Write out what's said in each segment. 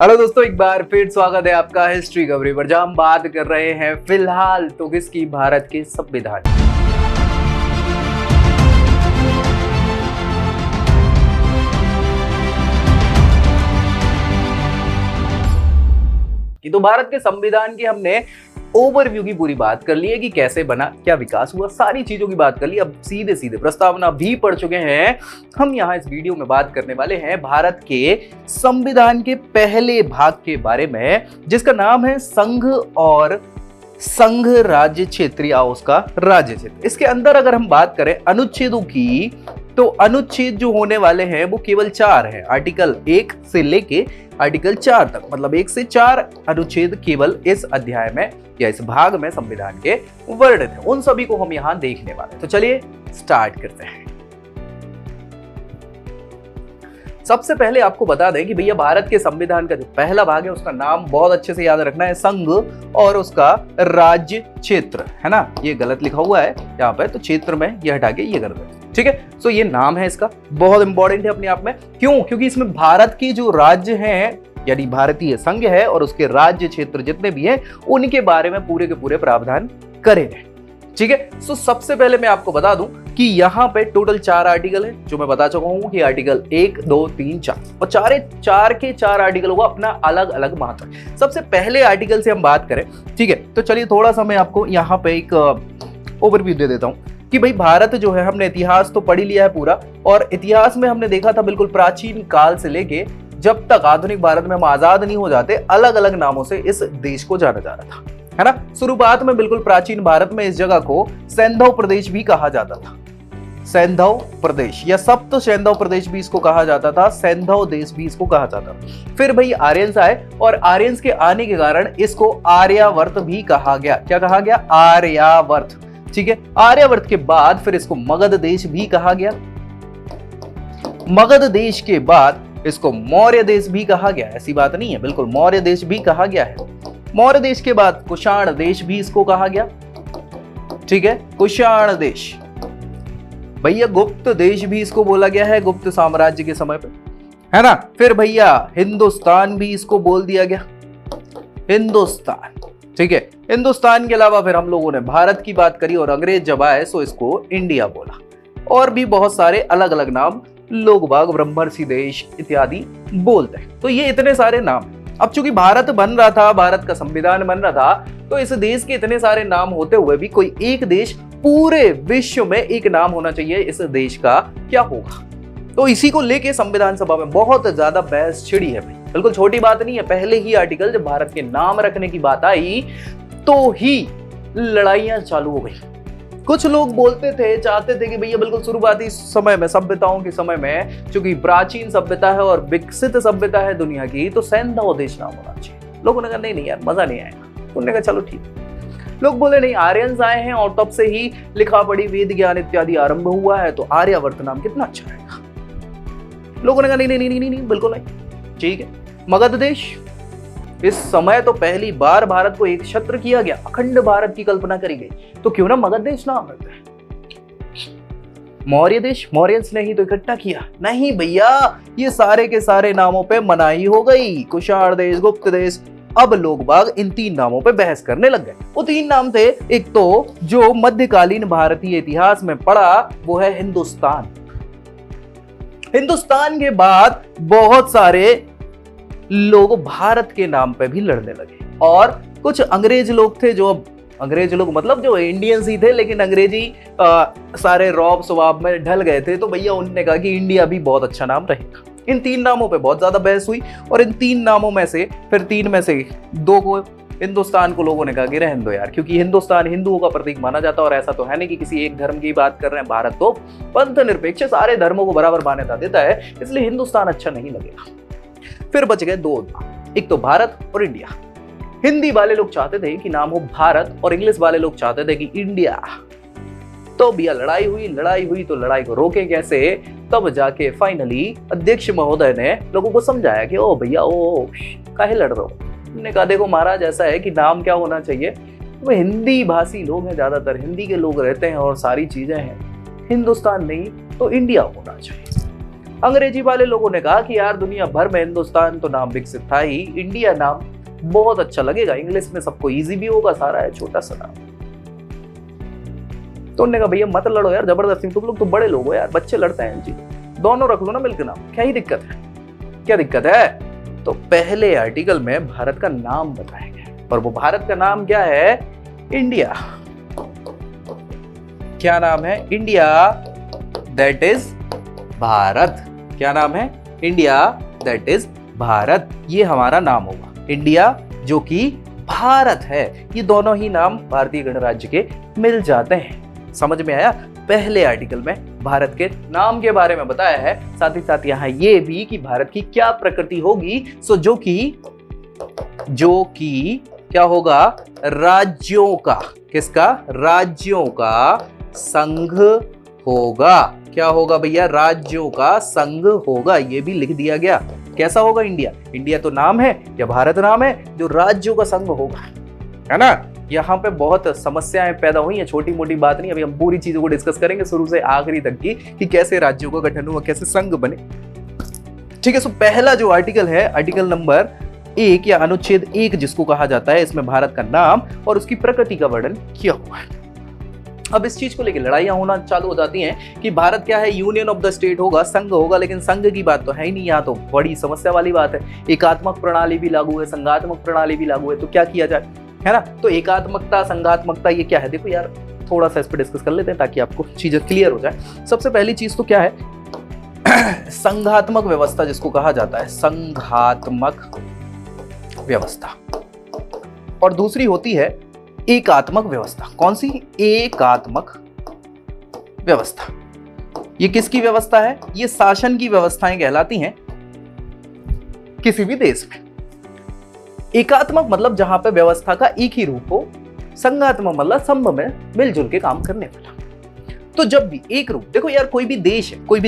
Hello दोस्तों, एक बार फिर स्वागत है आपका हिस्ट्री कवरी पर, जहां हम बात कर रहे हैं फिलहाल तो किसकी, भारत के संविधान की। तो भारत के संविधान की हमने ओवरव्यू की पूरी बात कर ली है कि कैसे बना, क्या विकास हुआ, सारी चीजों की बात कर ली। अब सीधे सीधे प्रस्तावना भी पढ़ चुके हैं। हम यहाँ इस वीडियो में बात करने वाले हैं भारत के संविधान के पहले भाग के बारे में, जिसका नाम है संघ और संघ राज्य क्षेत्र या उसका राज्य क्षेत्र। इसके अंदर अगर हम बात करें अनुच्छेदों की, तो अनुच्छेद जो होने वाले हैं वो केवल 4 हैं। आर्टिकल 1 से लेके आर्टिकल 4 तक, मतलब 1 से 4 अनुच्छेद केवल इस अध्याय में या इस भाग में संविधान के वर्णित हैं। उन सभी को हम यहां देखने वाले हैं। तो चलिए स्टार्ट करते हैं। सबसे पहले आपको बता दें कि भैया भारत के संविधान का जो पहला भाग है उसका नाम बहुत अच्छे से याद रखना है, संघ और उसका राज्य क्षेत्र, है ना। ये गलत लिखा हुआ है यहाँ पे, तो क्षेत्र में ये हटा के ये कर दें, ठीक है। सो ये नाम है इसका, बहुत इंपॉर्टेंट है अपने आप में। क्यों? क्योंकि इसमें भारत की जो राज्य हैं, यानी भारतीय संघ है और उसके राज्य क्षेत्र जितने भी हैं उनके बारे में पूरे के पूरे प्रावधान करे हैं, ठीक है। सो सबसे पहले मैं आपको बता दूं कि यहाँ पे टोटल 4 आर्टिकल है, जो मैं बता चुका हूं कि आर्टिकल 1, 2, 3, 4 और चार के 4 आर्टिकलों का अपना अलग अलग महत्व है। सबसे पहले आर्टिकल से हम बात करें, ठीक है, तो चलिए थोड़ा सा मैं आपको यहाँ पे एक ओवरव्यू दे देता हूँ कि भाई भारत जो है, हमने इतिहास तो पढ़ ही लिया है पूरा, और इतिहास में हमने देखा था बिल्कुल प्राचीन काल से लेके जब तक आधुनिक भारत में हम आजाद नहीं हो जाते, अलग अलग नामों से इस देश को जाना जा रहा था, है ना। शुरुआत में बिल्कुल प्राचीन भारत में इस जगह को सैंधव प्रदेश भी कहा जाता था। सैंधव प्रदेश या सप्त सैंधव प्रदेश भी इसको कहा जाता था, सैंधव देश भी इसको कहा जाता था। फिर भाई आर्यंस आए और आर्यंस के आने के कारण इसको आर्यावर्त भी कहा गया। क्या कहा गया? आर्यावर्त, ठीक है। आर्यावर्त के बाद फिर इसको मगध देश भी कहा गया। मगध देश के बाद इसको मौर्य देश भी कहा गया। ऐसी बात नहीं है, बिल्कुल मौर्य देश भी कहा गया है। मौर्य देश के बाद कुषाण देश भी इसको कहा गया, ठीक है, कुषाण देश। भैया गुप्त देश भी इसको बोला गया है, गुप्त साम्राज्य के समय पे, है ना। फिर भैया हिंदुस्तान भी इसको बोल दिया गया, हिंदुस्तान, ठीक है। हिंदुस्तान के अलावा फिर हम लोगों ने भारत की बात करी और अंग्रेज जब आए सो इसको इंडिया बोला। और भी बहुत सारे अलग अलग नाम लोग बाग, ब्रह्मर्षि देश इत्यादि बोलते हैं। तो ये इतने सारे नाम। अब चूंकि भारत बन रहा था, भारत का संविधान बन रहा था, तो इस देश के इतने सारे नाम होते हुए भी कोई एक देश, पूरे विश्व में एक नाम होना चाहिए, इस देश का क्या होगा। तो इसी को लेके संविधान सभा में बहुत ज्यादा बहस छिड़ी है भाई। बिल्कुल छोटी बात नहीं है। पहले ही आर्टिकल जब भारत के नाम रखने की बात आई तो ही लड़ाइयां चालू हो गई। कुछ लोग बोलते थे, चाहते थे कि भैया बिल्कुल शुरुआती समय में, सभ्यताओं के समय में, चूंकि प्राचीन सभ्यता है और विकसित सभ्यता है दुनिया की, तो सैंधव देश नाम होना चाहिए। लोगों ने कहा नहीं यार, मजा नहीं आएगा। उन्होंने कहा चलो ठीक। लोग बोले नहीं, आर्यंस आए हैं और तब से ही लिखा पढ़ी, वेद ज्ञान इत्यादि आरंभ हुआ है, तो आर्यावर्त नाम कितना अच्छा रहेगा। लोगों ने कहा नहीं नहीं नहीं नहीं, नहीं बिल्कुल नहीं, ठीक है। मगध देश, इस समय तो पहली बार भारत को एक छत्र किया गया, अखंड भारत की कल्पना करी गई, तो क्यों ना मगध देश नाम रखते हैं। मौर्य देश, मौर्यंस ने ही तो इकट्ठा किया। नहीं भैया, ये सारे के सारे नामों पे मनाही हो गई। कुषाण देश, गुप्त देश। अब लोग बाग इन 3 नामों पे बहस करने लग गए। वो 3 नाम थे, एक तो जो मध्यकालीन भारतीय इतिहास में पढ़ा वो है हिंदुस्तान। हिंदुस्तान के बाद बहुत सारे लोग भारत के नाम पे भी लड़ने लगे, और कुछ अंग्रेज लोग थे, जो अंग्रेज लोग मतलब जो इंडियंस ही थे, लेकिन अंग्रेजी सारे रौब स्वभाव में ढल गए थे, तो भैया उन्होंने कहा कि इंडिया भी बहुत अच्छा नाम रहेगा। इन 3 नामों पे बहुत ज्यादा बहस हुई, और इन 3 नामों में से फिर 3 में से 2 को, हिंदुस्तान को लोगों ने कहा कि रहने दो यार, क्योंकि हिंदुस्तान हिंदुओं का प्रतीक माना जाता है, और ऐसा तो है नहीं कि किसी एक धर्म की बात कर रहे हैं। भारत तो पंथ निरपेक्ष, सारे धर्मों को बराबर मान्यता देता है, इसलिए हिंदुस्तान अच्छा नहीं लगेगा। फिर बच गए 2, एक तो भारत और इंडिया। हिंदी वाले लोग चाहते थे कि नाम हो भारत, और इंग्लिश वाले लोग चाहते थे कि इंडिया। तो भैया लड़ाई हुई तो लड़ाई को रोके कैसे? तब जाके फाइनली अध्यक्ष महोदय ने लोगों को समझाया कि ओ भैया, ओ काहे लड़ रहे हो। उन्होंने कहा देखो महाराज, ऐसा है कि नाम क्या होना चाहिए, वो हिंदी भाषी लोग हैं, ज्यादातर हिंदी के लोग रहते हैं और सारी चीजें हैं, हिंदुस्तान नहीं तो इंडिया होना चाहिए। अंग्रेजी वाले लोगों ने कहा कि यार दुनिया भर में हिंदुस्तान तो नाम विकसित था ही, इंडिया नाम बहुत अच्छा लगेगा, इंग्लिश में सबको इजी भी होगा, सारा है छोटा सा नाम। तो उन्होंने कहा भैया मत लड़ो यार जबरदस्ती, तुम लोग तो बड़े लोग हो यार, बच्चे लड़ते हैं जी, दोनों रख लो ना मिलकर नाम, क्या ही दिक्कत है, क्या दिक्कत है। तो पहले आर्टिकल में भारत का नाम बताया गया और वो भारत का नाम क्या है, इंडिया। क्या नाम है, इंडिया, दैट इज भारत। क्या नाम है, इंडिया, दैट इज भारत। ये हमारा नाम होगा, इंडिया जो कि भारत है। ये दोनों ही नाम भारतीय गणराज्य के मिल जाते हैं। समझ में आया? पहले आर्टिकल में भारत के नाम के बारे में बताया है, साथ ही साथ यहां ये भी कि भारत की क्या प्रकृति होगी, सो जो कि क्या होगा, राज्यों का, किसका, राज्यों का संघ होगा। क्या होगा भैया, राज्यों का संघ होगा। ये भी लिख दिया गया। कैसा होगा इंडिया, इंडिया तो नाम है या भारत नाम है जो राज्यों का संघ होगा, है ना। यहाँ पे बहुत समस्याएं पैदा हुई हैं, छोटी मोटी बात नहीं, अभी हम पूरी चीजों को डिस्कस करेंगे शुरू से आखिरी तक की कि कैसे राज्यों का गठन हुआ, कैसे संघ बने। ठीक है, सो पहला जो आर्टिकल है, आर्टिकल नंबर 1 या अनुच्छेद 1 जिसको कहा जाता है, इसमें भारत का नाम और उसकी प्रकृति का वर्णन किया हुआ है। अब इस चीज को लेकर लड़ाइयां होना चालू हो जाती हैं कि भारत क्या है, यूनियन ऑफ द स्टेट होगा, संघ होगा, लेकिन संघ की बात तो है ही नहीं। यहाँ तो बड़ी समस्या वाली बात है, एकात्मक प्रणाली भी लागू है, संघात्मक प्रणाली भी लागू है, तो क्या किया जाए, है ना। तो एकात्मकता, संघात्मकता, ये क्या है, देखो यार थोड़ा सा इस पर डिस्कस कर लेते हैं ताकि आपको चीजें क्लियर हो जाए। सबसे पहली चीज तो क्या है, संघात्मक व्यवस्था जिसको कहा जाता है, संघात्मक व्यवस्था, और दूसरी होती है एकात्मक व्यवस्था। कौन सी, एकात्मक व्यवस्था। ये किसकी व्यवस्था है, ये शासन की व्यवस्थाएं कहलाती हैं किसी भी देश में। एकात्मक मतलब जहां पे व्यवस्था का एक ही रूप हो, संघात्मक मतलब संघ में मिलजुल के काम करने वाला। तो जब भी एक रूप, देखो यार कोई भी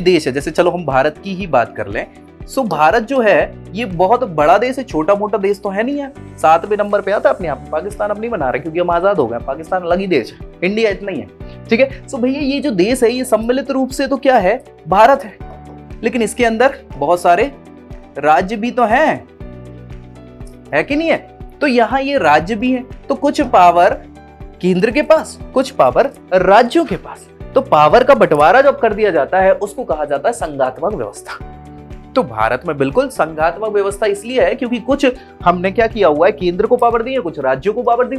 देश है, जैसे चलो हम भारत की ही बात कर लें, सो भारत जो है ये बहुत बड़ा देश है, छोटा मोटा देश तो है नहीं है। 7वें नंबर पे आता है अपने आप। पाकिस्तान अब नहीं बना रहे क्योंकि हम आजाद हो गए, पाकिस्तान अलग ही देश है, इंडिया इतना ही है। ठीक है, सो भैया ये जो देश है ये सम्मिलित रूप से तो क्या है, भारत है, लेकिन इसके अंदर बहुत सारे राज्य भी तो हैं, है कि नहीं है। तो यहां ये राज्य भी है, तो कुछ पावर केंद्र के पास, कुछ पावर राज्यों के पास। तो पावर का बंटवारा जब कर दिया जाता है उसको कहा जाता है संघात्मक व्यवस्था। तो भारत में बिल्कुल संघात्मक व्यवस्था इसलिए है क्योंकि कुछ हमने क्या किया हुआ है, केंद्र को पावर दी है, कुछ राज्यों को पावर दी।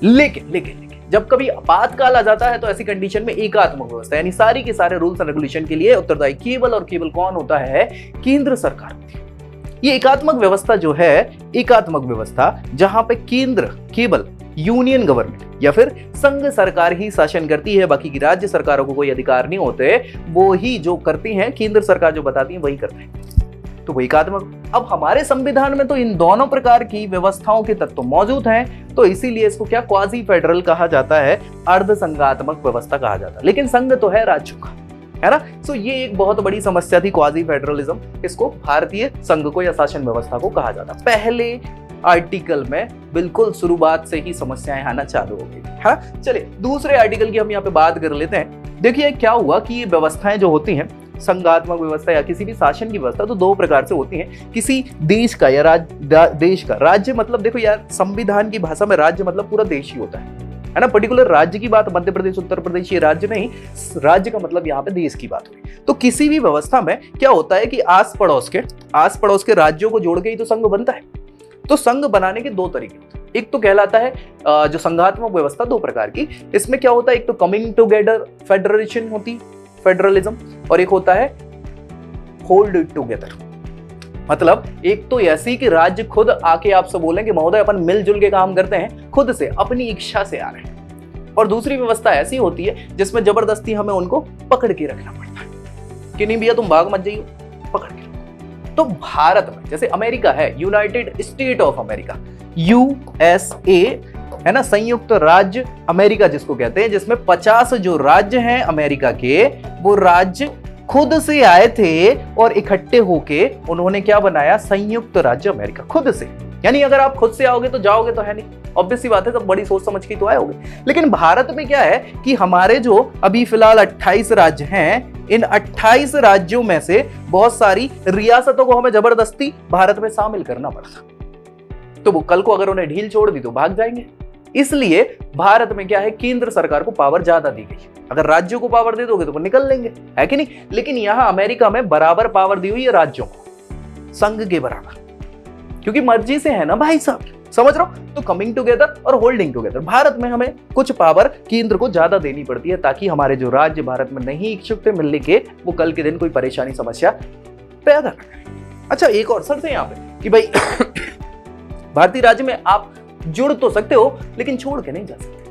लेकिन जब कभी आपातकाल आ जाता है तो ऐसी कंडीशन में एकात्मक व्यवस्था, यानी सारी के सारे रूल्स एंड रेगुलेशन के लिए उत्तरदायी केवल और केवल कौन होता है, केंद्र सरकार होती है। ये एकात्मक व्यवस्था जो है, एकात्मक व्यवस्था जहां पे केंद्र केवल यूनियन गवर्नमेंट या फिर संघ सरकार ही शासन करती है, बाकी की राज्य सरकारों को कोई अधिकार नहीं होते, वो ही जो करती हैं, केंद्र सरकार जो बताती है वही करते हैं। तो वही एकात्मक। अब हमारे संविधान में तो इन दोनों प्रकार की व्यवस्थाओं के तत्व मौजूद हैं, तो इसीलिए इसको क्या क्वाजी फेडरल कहा जाता है, अर्ध संघात्मक व्यवस्था कहा जाता है। लेकिन संघ तो है राज्यों का, है ना। सो ये एक बहुत बड़ी समस्या थी क्वाजी फेडरलिज्म, इसको भारतीय संघ को या शासन व्यवस्था को कहा जाता। पहले आर्टिकल में बिल्कुल शुरुआत से ही समस्याएं आना चालू हो गई। हाँ, चलिए दूसरे आर्टिकल की हम यहाँ पे बात कर लेते हैं। देखिए क्या हुआ कि ये व्यवस्थाएं जो होती हैं, संघात्मक व्यवस्था या किसी भी शासन की व्यवस्था, तो दो प्रकार से होती हैं। किसी देश का या देश का, राज्य मतलब देखो यार संविधान की भाषा में राज्य मतलब पूरा देश ही होता है ना। पर्टिकुलर राज्य की बात मध्य प्रदेश, उत्तर प्रदेश, ये राज्य नहीं, राज्य का मतलब यहाँ पे देश की बात हुई। तो किसी भी व्यवस्था में क्या होता है कि आस पड़ोस के राज्यों को जोड़ के ही तो संघ बनता है। तो संघ बनाने के दो तरीके होते हैं। एक तो कहलाता है जो संघात्मक व्यवस्था, दो प्रकार की। इसमें क्या होता है, एक तो कमिंग टुगेदर फेडरेशन होती, फेडरलिज्म, और एक होता है होल्ड टुगेदर। मतलब एक तो ऐसी कि राज्य खुद आके आपसे बोलेंगे महोदय अपन मिलजुल के काम करते हैं, खुद से अपनी इच्छा से आ रहे हैं। और दूसरी व्यवस्था ऐसी होती है जिसमें जबरदस्ती हमें उनको पकड़ के रखना पड़ता है कि नहीं भैया तुम भाग मत जाइए, पकड़ के। तो भारत में जैसे अमेरिका है, United state of America, USA, है ना, संयुक्त राज्य अमेरिका जिसको कहते हैं, जिसमें 50 जो राज्य हैं अमेरिका के, वो राज्य खुद से आए थे और इकट्ठे होके उन्होंने क्या बनाया, संयुक्त राज्य अमेरिका, खुद से। यानी अगर आप खुद से आओगे तो जाओगे तो है नहीं, ऑब्वियस सी बात है, सब बड़ी सोच समझ के तो आए होगे। लेकिन भारत में क्या है कि हमारे जो अभी फिलहाल 28 राज्य हैं, इन 28 राज्यों में से बहुत सारी रियासतों को हमें जबरदस्ती भारत में शामिल करना पड़ा। तो वो कल को अगर उन्हें ढील छोड़ दी तो भाग जाएंगे। इसलिए भारत में क्या है, केंद्र सरकार को पावर ज्यादा दी गई। अगर राज्यों को पावर दे दोगे तो वो निकल लेंगे, है कि नहीं। लेकिन यहां अमेरिका में बराबर पावर दी हुई है राज्यों को, संघ के बराबर, क्योंकि मर्जी से है ना भाई साहब, समझ रहे हो। तो कमिंग टुगेदर और होल्डिंग टुगेदर, भारत में हमें कुछ पावर केंद्र को ज्यादा देनी पड़ती है ताकि हमारे जो राज्य भारत में नहीं इच्छुक थे मिलने के, वो कल के दिन कोई परेशानी समस्या पैदा न करें। अच्छा, एक और शर्त है यहाँ पे कि भाई भारतीय राज्य में आप जुड़ तो सकते हो लेकिन छोड़ के नहीं जा सकते,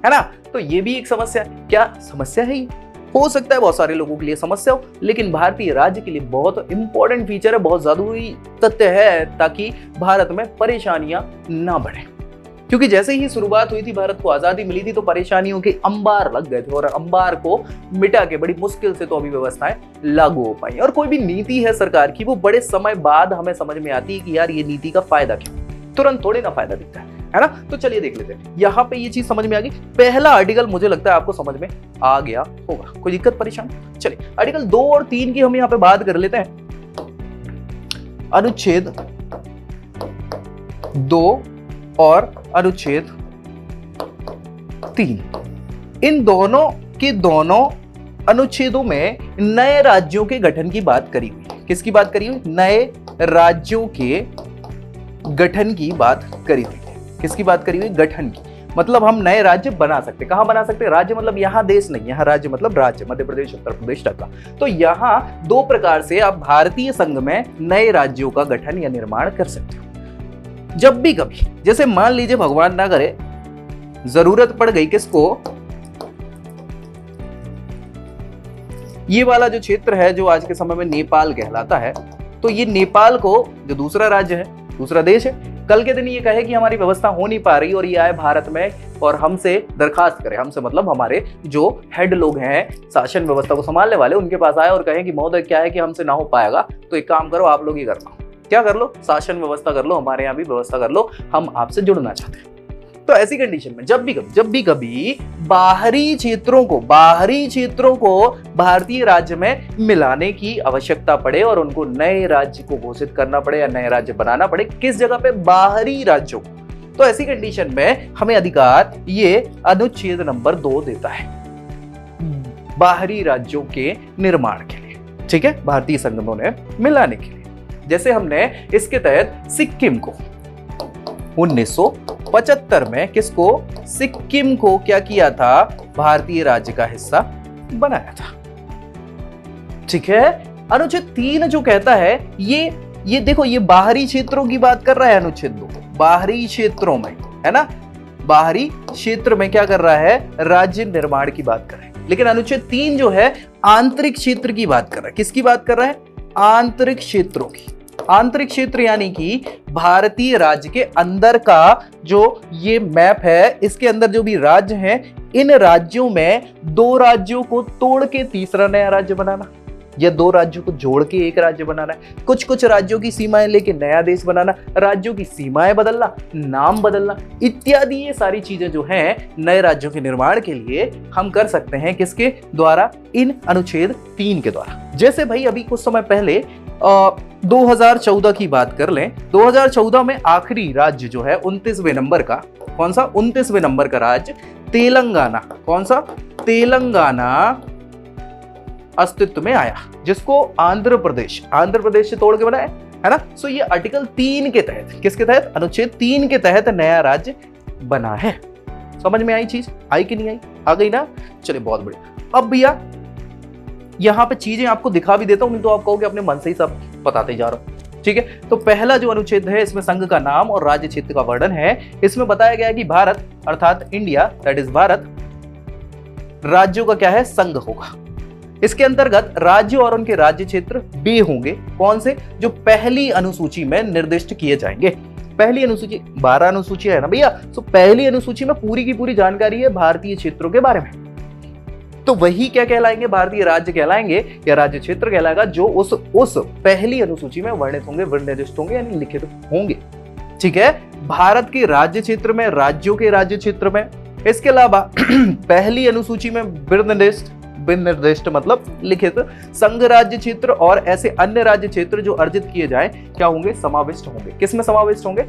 है ना। तो ये भी एक समस्या है। क्या समस्या है? ये हो सकता है बहुत सारे लोगों के लिए समस्या हो, लेकिन भारतीय राज्य के लिए बहुत इंपॉर्टेंट फीचर है, बहुत जरूरी तथ्य है, ताकि भारत में परेशानियां ना बढ़े। क्योंकि जैसे ही शुरुआत हुई थी, भारत को आजादी मिली थी, तो परेशानियों के अंबार लग गए थे और अंबार को मिटा के बड़ी मुश्किल से तो अभी व्यवस्थाएं लागू हो पाई। और कोई भी नीति है सरकार की, वो बड़े समय बाद हमें समझ में आती है कि यार ये नीति का फायदा क्या, तुरंत थोड़े ना फायदा दिखता है ना। तो चलिए देख लेते हैं, यहां पे ये चीज समझ में आ गई। पहला आर्टिकल मुझे लगता है आपको समझ में आ गया होगा, कोई दिक्कत परेशानी। चलिए आर्टिकल 2 और 3 की हम यहां पे बात कर लेते हैं। अनुच्छेद 2 और अनुच्छेद 3, इन दोनों के दोनों अनुच्छेदों में नए राज्यों के गठन की बात करी हुई है। किसकी बात करी हुई? नए राज्यों के गठन की बात करी हुई है। किसकी बात करी हुई? गठन की। मतलब हम नए राज्य बना सकते। कहां बना सकते? राज्य मतलब यहां देश नहीं, यहां राज्य मतलब राज्य, मध्य प्रदेश, उत्तर प्रदेश तक का। तो यहां 2 प्रकार से आप भारतीय संघ में नए राज्यों का गठन या निर्माण कर सकते हो। जब भी कभी, जैसे मान लीजिए भगवान ना करे, जरूरत पड़ गई किसको, ये वाला जो क्षेत्र है जो आज के समय में नेपाल कहलाता है, तो ये नेपाल को, जो दूसरा राज्य है, दूसरा देश है, कल के दिन ये कहे कि हमारी व्यवस्था हो नहीं पा रही और ये आए भारत में और हमसे दरखास्त करे, हमसे मतलब हमारे जो हेड लोग हैं शासन व्यवस्था को संभालने वाले, उनके पास आए और कहें कि महोदय क्या है कि हमसे ना हो पाएगा, तो एक काम करो, आप लोग ही कर लो। क्या कर लो? शासन व्यवस्था कर लो, हमारे यहाँ भी व्यवस्था कर लो, हम आपसे जुड़ना चाहते हैं। तो ऐसी कंडीशन में जब भी कभी बाहरी क्षेत्रों को भारतीय राज्य में मिलाने की आवश्यकता पड़े और उनको नए राज्य को घोषित करना पड़े या नए राज्य बनाना पड़े, किस जगह पे? बाहरी राज्यों को। तो ऐसी कंडीशन में हमें अधिकार ये अनुच्छेद नंबर 2 देता है, बाहरी राज्यों के निर्माण के लिए, ठीक है, भारतीय संघ में मिलाने के लिए। जैसे हमने इसके तहत सिक्किम को 1975 में, किसको? सिक्किम को क्या किया था? भारतीय राज्य का हिस्सा बनाया था, ठीक है। अनुच्छेद 3 जो कहता है, ये देखो, ये बाहरी क्षेत्रों की बात कर रहा है। अनुच्छेद 2 बाहरी क्षेत्रों में, है ना, बाहरी क्षेत्र में क्या कर रहा है? राज्य निर्माण की बात कर रहा है। लेकिन अनुच्छेद 3 जो है आंतरिक क्षेत्र की बात कर रहा है। किसकी बात कर रहा है? आंतरिक क्षेत्रों की। आंतरिक क्षेत्र यानी कि भारतीय राज्य के अंदर का जो ये मैप है, इसके अंदर जो भी राज्य हैं, इन राज्यों में 2 राज्यों को तोड़ के तीसरा नया राज्य बनाना, या 2 राज्यों को जोड़ के एक राज्य बनाना, कुछ राज्यों की सीमाएं लेके नया देश बनाना, राज्यों की सीमाएं बदलना, नाम बदलना इत्यादि, ये सारी चीजें जो हैं नए राज्यों के निर्माण के लिए हम कर सकते हैं। किसके द्वारा? इन अनुच्छेद 3 के द्वारा। जैसे भाई अभी कुछ समय पहले 2014 की बात कर लें, 2014 में आखिरी राज्य जो है 29वें नंबर का, कौन सा? 29वें नंबर का राज्य तेलंगाना। कौन सा? तेलंगाना अस्तित्व में आया, जिसको आंध्र प्रदेश से तोड़ के बनाया, है ना। सो ये आर्टिकल 3 के तहत, किसके तहत? अनुच्छेद 3 के तहत नया राज्य बना है। समझ में आई चीज? आई कि नहीं आई? आ गई ना। चलिए बहुत बढ़िया। अब भैया यहां पे चीजें आपको दिखा भी देता हूं, तो आप कहोगे अपने मन से ही सब बताते जा रहा हूं, ठीक है। तो पहला जो अनुच्छेद है, इसमें संघ का नाम और राज्य क्षेत्र का वर्णन है। इसमें बताया गया है कि भारत अर्थात इंडिया, दैट इज भारत, राज्यों का क्या है? संघ होगा। इसके अंतर्गत राज्य और उनके राज्य क्षेत्र वे होंगे, कौन से? जो पहली अनुसूची में निर्दिष्ट किए जाएंगे। पहली अनुसूची, 12 अनुसूची है ना भैया, तो पहली अनुसूची में पूरी की पूरी जानकारी है भारतीय क्षेत्रों के बारे में। तो वही क्या कहलाएंगे? भारतीय राज्य कहलाएंगे या राज्य क्षेत्र कहलाएगा, जो उस पहली अनुसूची में वर्णित होंगे, निर्दिष्ट होंगे, यानी लिखित होंगे, ठीक है। भारत के राज्य क्षेत्र में, राज्यों के राज्य क्षेत्र में। इसके अलावा पहली अनुसूची में विनिर्दिष्ट मतलब लिखित संघ राज्य क्षेत्र और ऐसे अन्य राज्य क्षेत्र जो अर्जित किए जाए क्या होंगे, समाविष्ट होंगे। किसमें समाविष्ट होंगे,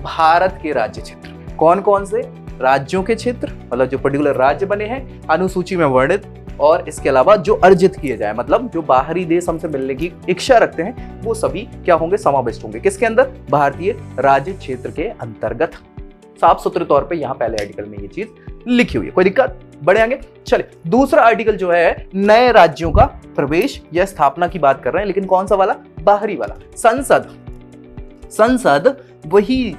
भारत के राज्य क्षेत्र। कौन कौन से राज्यों के क्षेत्र, मतलब जो पर्टिकुलर राज्य बने हैं अनुसूची में वर्णित, और इसके अलावा जो अर्जित किए जाए मतलब जो बाहरी देश हमसे मिलने की इच्छा रखते हैं वो सभी क्या होंगे, समाविष्ट होंगे। किसके अंदर, भारतीय राज्य क्षेत्र के अंतर्गत। साफ सुथरे तौर पे यहाँ पहले आर्टिकल में ये चीज लिखी हुई है, कोई दिक्कत, बढ़े आगे। चले दूसरा आर्टिकल जो है नए राज्यों का प्रवेश या स्थापना की बात कर रहे हैं, लेकिन कौन सा वाला, बाहरी वाला। संसद, संसद वही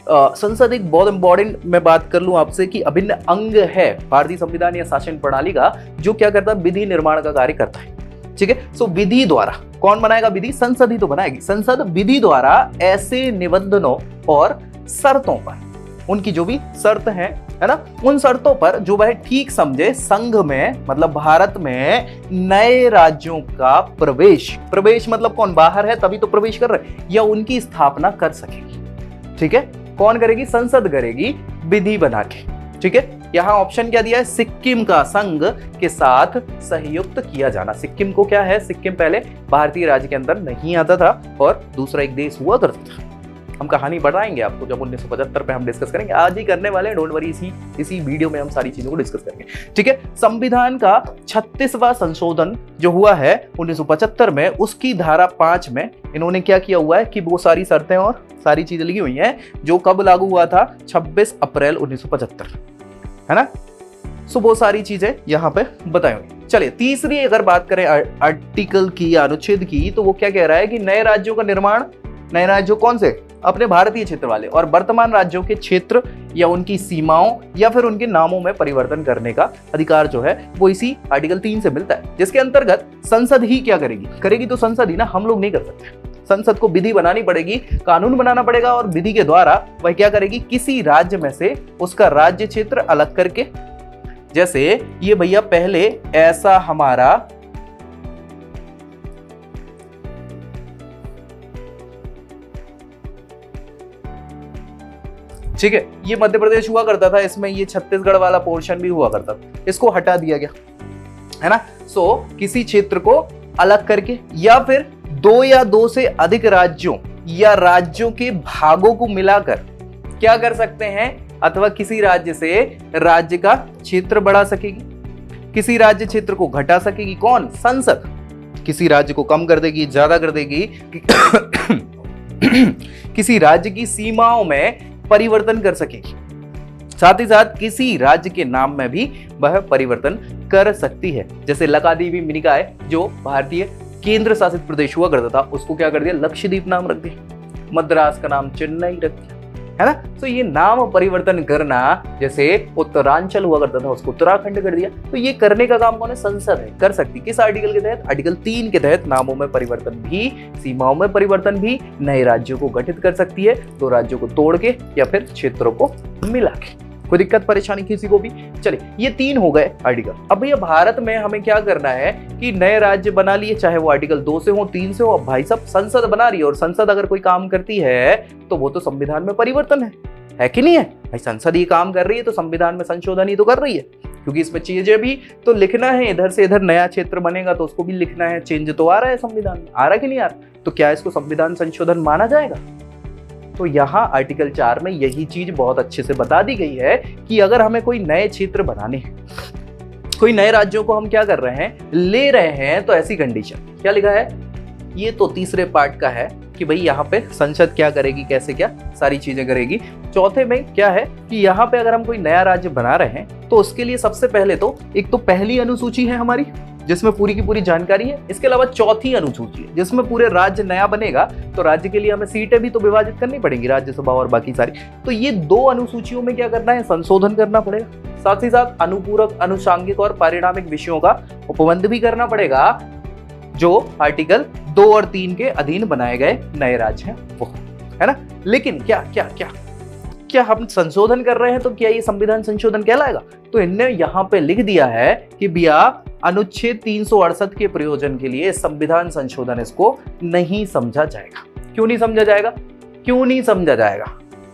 संसद एक बहुत इंपॉर्टेंट मैं बात कर लूं आपसे कि अभिन्न अंग है भारतीय संविधान या शासन प्रणाली का, जो क्या करता है, विधि निर्माण का कार्य करता है। ठीक है, सो विधि द्वारा कौन बनाएगा विधि, संसद ही तो बनाएगी। संसद विधि द्वारा ऐसे निबंधनों और शर्तों पर, उनकी जो भी शर्त है ना, उन शर्तों पर जो वह ठीक समझे संघ में मतलब भारत में नए राज्यों का प्रवेश, प्रवेश मतलब कौन, बाहर है तभी तो प्रवेश कर रहे हैं, या उनकी स्थापना कर सकेगी। ठीक है, कौन करेगी, संसद करेगी विधि बना के। ठीक है, यहां ऑप्शन क्या दिया है, सिक्किम का संघ के साथ संयुक्त किया जाना। सिक्किम को क्या है, सिक्किम पहले भारतीय राज्य के अंदर नहीं आता था और दूसरा एक देश हुआ करता था। हम कहानी बढ़ाएंगे आपको जब 1975 पे हम डिस्कस करेंगे, आज ही करने वाले हैं, डोंट वरी, इसी वीडियो में हम सारी चीजों को डिस्कस करेंगे। ठीक है, संविधान का 36वां संशोधन जो हुआ है 1975 में, उसकी धारा 5 में इन्होंने क्या किया हुआ है कि वो सारी शर्तें और सारी चीजें लिखी हुई हैं जो कब लागू हुआ था, 26 अप्रैल 1975, है ना। सो वो सारी चीजें यहाँ पे बताई हुई। चलिए तीसरी अगर बात करें आर्टिकल की, अनुच्छेद की, तो वो क्या कह रहा है कि नए राज्यों का निर्माण, नए राज्यों कौन से, अपने भारतीय क्षेत्र वाले, और वर्तमान राज्यों के क्षेत्र या उनकी सीमाओं या फिर उनके नामों में परिवर्तन करने का अधिकार जो है वो इसी आर्टिकल 3 से मिलता है, जिसके अंतर्गत संसद ही क्या करेगी, करेगी तो संसद ही ना, हम लोग नहीं कर सकते। संसद को विधि बनानी पड़ेगी, कानून बनाना पड़ेगा, और विधि के द्वारा वह क्या करेगी, किसी राज्य में से उसका राज्य क्षेत्र अलग करके, जैसे ये भैया पहले ऐसा हमारा ठीक है, ये मध्य प्रदेश हुआ करता था, इसमें ये छत्तीसगढ़ वाला पोर्शन भी हुआ करता था, इसको हटा दिया गया, है ना। सो किसी क्षेत्र को अलग करके या फिर 2 या 2 से अधिक राज्यों या राज्यों के भागों को मिलाकर क्या कर सकते हैं, अथवा किसी राज्य से राज्य का क्षेत्र बढ़ा सकेगी, किसी राज्य क्षेत्र को घटा सकेगी, कौन, संसद। किसी राज्य को कम कर देगी, ज्यादा कर देगी, किसी राज्य की सीमाओं में परिवर्तन कर सकेगी, साथ ही साथ किसी राज्य के नाम में भी वह परिवर्तन कर सकती है। जैसे लक्षद्वीप निकाय जो भारतीय केंद्र शासित प्रदेश हुआ करता था, उसको क्या कर दिया, लक्षद्वीप नाम रख दिया, मद्रास का नाम चेन्नई रख दिया, है ना। तो ये नाम परिवर्तन करना, जैसे उत्तरांचल हुआ करता था उसको उत्तराखंड कर दिया, तो ये करने का काम कौन है, संसद है, कर सकती। किस आर्टिकल के तहत, आर्टिकल 3 के तहत नामों में परिवर्तन भी, सीमाओं में परिवर्तन भी, नए राज्यों को गठित कर सकती है, 2 राज्यों को तोड़ के या फिर क्षेत्रों को मिला के। कोई दिक्कत परेशानी किसी को भी। चलिए ये 3 हो गए आर्टिकल। अब भैया भारत में हमें क्या करना है कि नए राज्य बना लिए, चाहे वो आर्टिकल 2 से हो, 3 से हो। अब भाई साहब संसद बना रही है, और संसद अगर कोई काम करती है तो वो तो संविधान में परिवर्तन है कि नहीं है भाई। संसद ये काम कर रही है तो संविधान में संशोधन ही तो कर रही है, क्योंकि इसमें चीजें भी तो लिखना है, इधर से इधर नया क्षेत्र बनेगा तो उसको भी लिखना है। चेंज तो आ रहा है संविधान में, आ रहा है कि नहीं आ रहा, तो क्या इसको संविधान संशोधन माना जाएगा। तो यहाँ आर्टिकल 4 में यही चीज बहुत अच्छे से बता दी गई है कि अगर हमें कोई नए क्षेत्र बनाने हैं, कोई नए राज्यों को हम क्या कर रहे हैं, ले रहे हैं, तो ऐसी कंडीशन क्या लिखा है, ये तो तीसरे पार्ट का है कि भाई यहाँ पे संसद क्या करेगी, कैसे क्या सारी चीजें करेगी। चौथे में क्या है कि यहाँ पे अगर हम कोई नया राज्य बना रहे हैं तो उसके लिए सबसे पहले तो एक तो पहली अनुसूची है हमारी जिसमें पूरी की पूरी जानकारी है। इसके अलावा चौथी अनुसूची है जिसमें पूरे राज्य नया बनेगा, तो राज्य के लिए हमें सीटें भी तो विभाजित करनी पड़ेंगी, राज्यसभा और बाकी सारी। तो ये 2 अनुसूचियों में क्या करना है, संशोधन करना पड़ेगा। साथ ही साथ अनुपूरक, अनुषांगिक और पारिणामिक विषयों का उपबंध भी करना पड़ेगा, जो आर्टिकल 2 और 3 के अधीन बनाए गए नए राज्य हैं वो, है ना। लेकिन क्या क्या क्या क्या हम संशोधन कर रहे हैं तो क्या ये संविधान संशोधन कहलाएगा? तो इनने यहाँ पे लिख दिया है कि भैया अनुच्छेद 368 के प्रयोजन के लिए संविधान संशोधन इसको नहीं समझा जाएगा। क्यों नहीं समझा जाएगा? क्यों नहीं समझा जाएगा?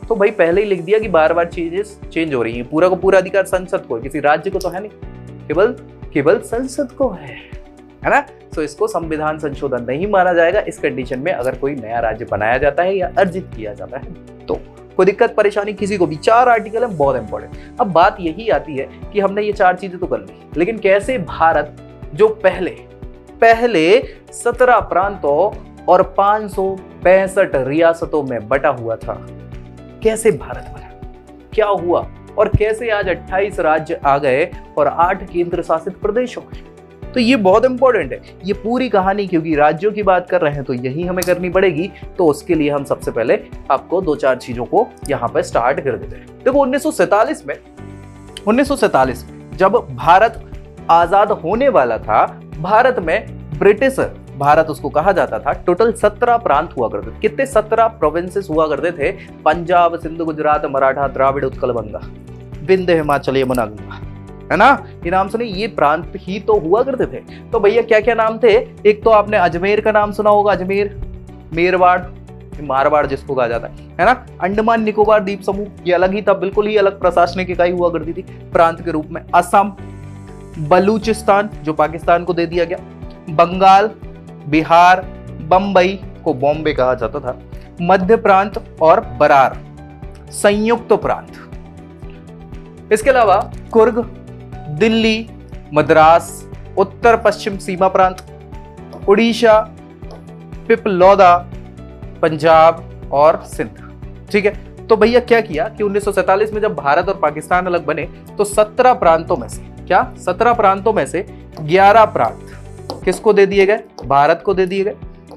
तो भाई पहले ही लिख दिया कि बार बार चीजें चेंज हो रही हैं, पूरा का पूरा अधिकार संसद को, किसी राज्य को तो है नहीं, केवल केवल संसद को है ना। तो इसको संविधान संशोधन नहीं माना जाएगा इस कंडीशन में अगर कोई नया राज्य बनाया जाता है या अर्जित किया जाता है तो। कोई दिक्कत परेशानी किसी को भी, 4 आर्टिकल है, बहुत इंपॉर्टेंट। अब बात यही आती है कि हमने ये 4 चीजें तो कर ली, लेकिन कैसे भारत जो पहले 17 प्रांतों और 565 रियासतों में बटा हुआ था, कैसे भारत बना, क्या हुआ, और कैसे आज 28 राज्य आ गए और 8 केंद्र शासित प्रदेश हो गए। तो ये बहुत इंपॉर्टेंट है ये पूरी कहानी, क्योंकि राज्यों की बात कर रहे हैं तो यही हमें करनी पड़ेगी। तो उसके लिए हम सबसे पहले आपको 2-4 चीजों को यहाँ पर स्टार्ट कर देते हैं। देखो 1947 में जब भारत आजाद होने वाला था, भारत में ब्रिटिशर, भारत उसको कहा जाता था, टोटल 17 प्रांत हुआ करते थे। कितने? 17 प्रोविंसेस हुआ करते थे। पंजाब, सिंध, गुजरात, मराठा, द्राविड़, उत्कल, बंगा, विंध्य, हिमाचल, यमुना, गंगा, है ना। ये नाम सुने, ये प्रांत ही तो हुआ करते थे। तो भैया क्या क्या नाम थे? एक तो आपने अजमेर का नाम सुना होगा, अजमेर, मेरवाड़, मारवाड़ जिसको कहा जाता है ना। अंडमान निकोबार द्वीप समूह, ये अलग ही था, बिल्कुल ही अलग प्रशासनिक इकाई हुआ करती थी प्रांत के रूप में। असम, बलूचिस्तान जो पाकिस्तान को दे दिया गया, बंगाल, बिहार, बंबई को बॉम्बे कहा जाता था, मध्य प्रांत और बरार संयुक्त प्रांत। इसके अलावा कुर्ग, दिल्ली, मद्रास, उत्तर पश्चिम सीमा प्रांत, उड़ीसा, पिपलौदा, पंजाब और सिंध। ठीक है। तो भैया क्या किया कि 1947 में जब भारत और पाकिस्तान अलग बने तो 17 प्रांतों में से, क्या 17 प्रांतों में से 11 प्रांत किसको दे दिए गए? भारत को दे दिए गए।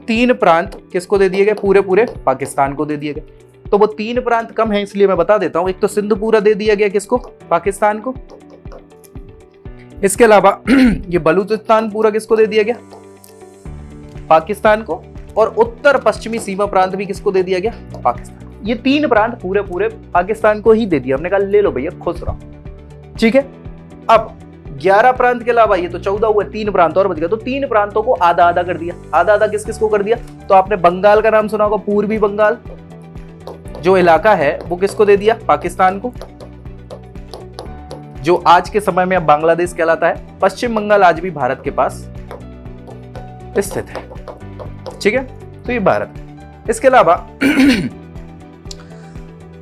3 प्रांत किसको दे दिए गए? पूरे पूरे पाकिस्तान को दे दिए गए। तो वो 3 प्रांत कम है इसलिए मैं बता देता हूं। एक तो सिंध पूरा दे दिया गया किसको? पाकिस्तान को। इसके अलावा ये बलूचिस्तान पूरा किसको दे दिया गया? पाकिस्तान को। और उत्तर पश्चिमी सीमा प्रांत भी किसको दे दिया गया? पाकिस्तान। ये 3 प्रांत पूरे पूरे पाकिस्तान को ही दे दिया। हमने कहा ले लो भैया, खुश रहो। ठीक है। अब 11 प्रांत के अलावा ये तो 14 हुए, 3 प्रांत और बच गए। तो 3 प्रांतों को आधा आधा कर दिया। आधा आधा किस किस को कर दिया? तो आपने बंगाल का नाम सुना होगा, पूर्वी बंगाल जो इलाका है वो किसको दे दिया? पाकिस्तान को, जो आज के समय में अब बांग्लादेश कहलाता है। पश्चिम बंगाल आज भी भारत के पास स्थित है। ठीक है। तो ये भारत। इसके अलावा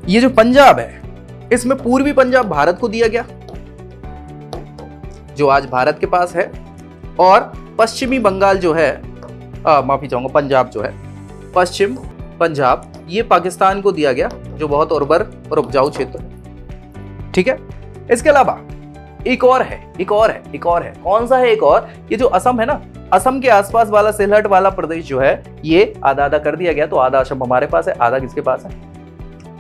ये जो पंजाब है, इसमें पूर्वी पंजाब भारत को दिया गया जो आज भारत के पास है, और पश्चिमी बंगाल जो है, माफी चाहूंगा, पंजाब जो है, पश्चिम पंजाब, ये पाकिस्तान को दिया गया जो बहुत उर्वर और उपजाऊ क्षेत्र है। ठीक है। इसके अलावा एक और है। कौन सा है एक और? ये जो असम है ना, असम के आसपास वाला सिलहट वाला प्रदेश जो है, ये आधा आधा कर दिया गया। तो आधा असम हमारे पास है, आधा किसके पास है?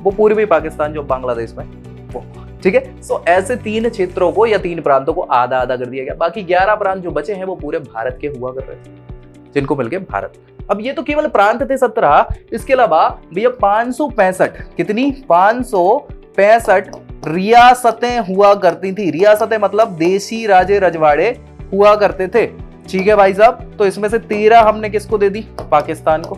वो पूर्वी पाकिस्तान जो बांग्लादेश में वो। ठीक है। सो ऐसे 3 क्षेत्रों को या 3 प्रांतों को आधा आधा कर दिया गया। बाकी 11 प्रांत जो बचे हैं वो पूरे भारत के हुआ कर रहे थे, जिनको मिलके भारत। अब ये तो केवल प्रांत थे 17। इसके अलावा भैया 565, कितनी? 565 रियासतें हुआ करती थी। रियासतें मतलब देशी राजे रजवाड़े हुआ करते थे। ठीक है भाई साहब। तो इसमें से 13 हमने किसको दे दी? पाकिस्तान को।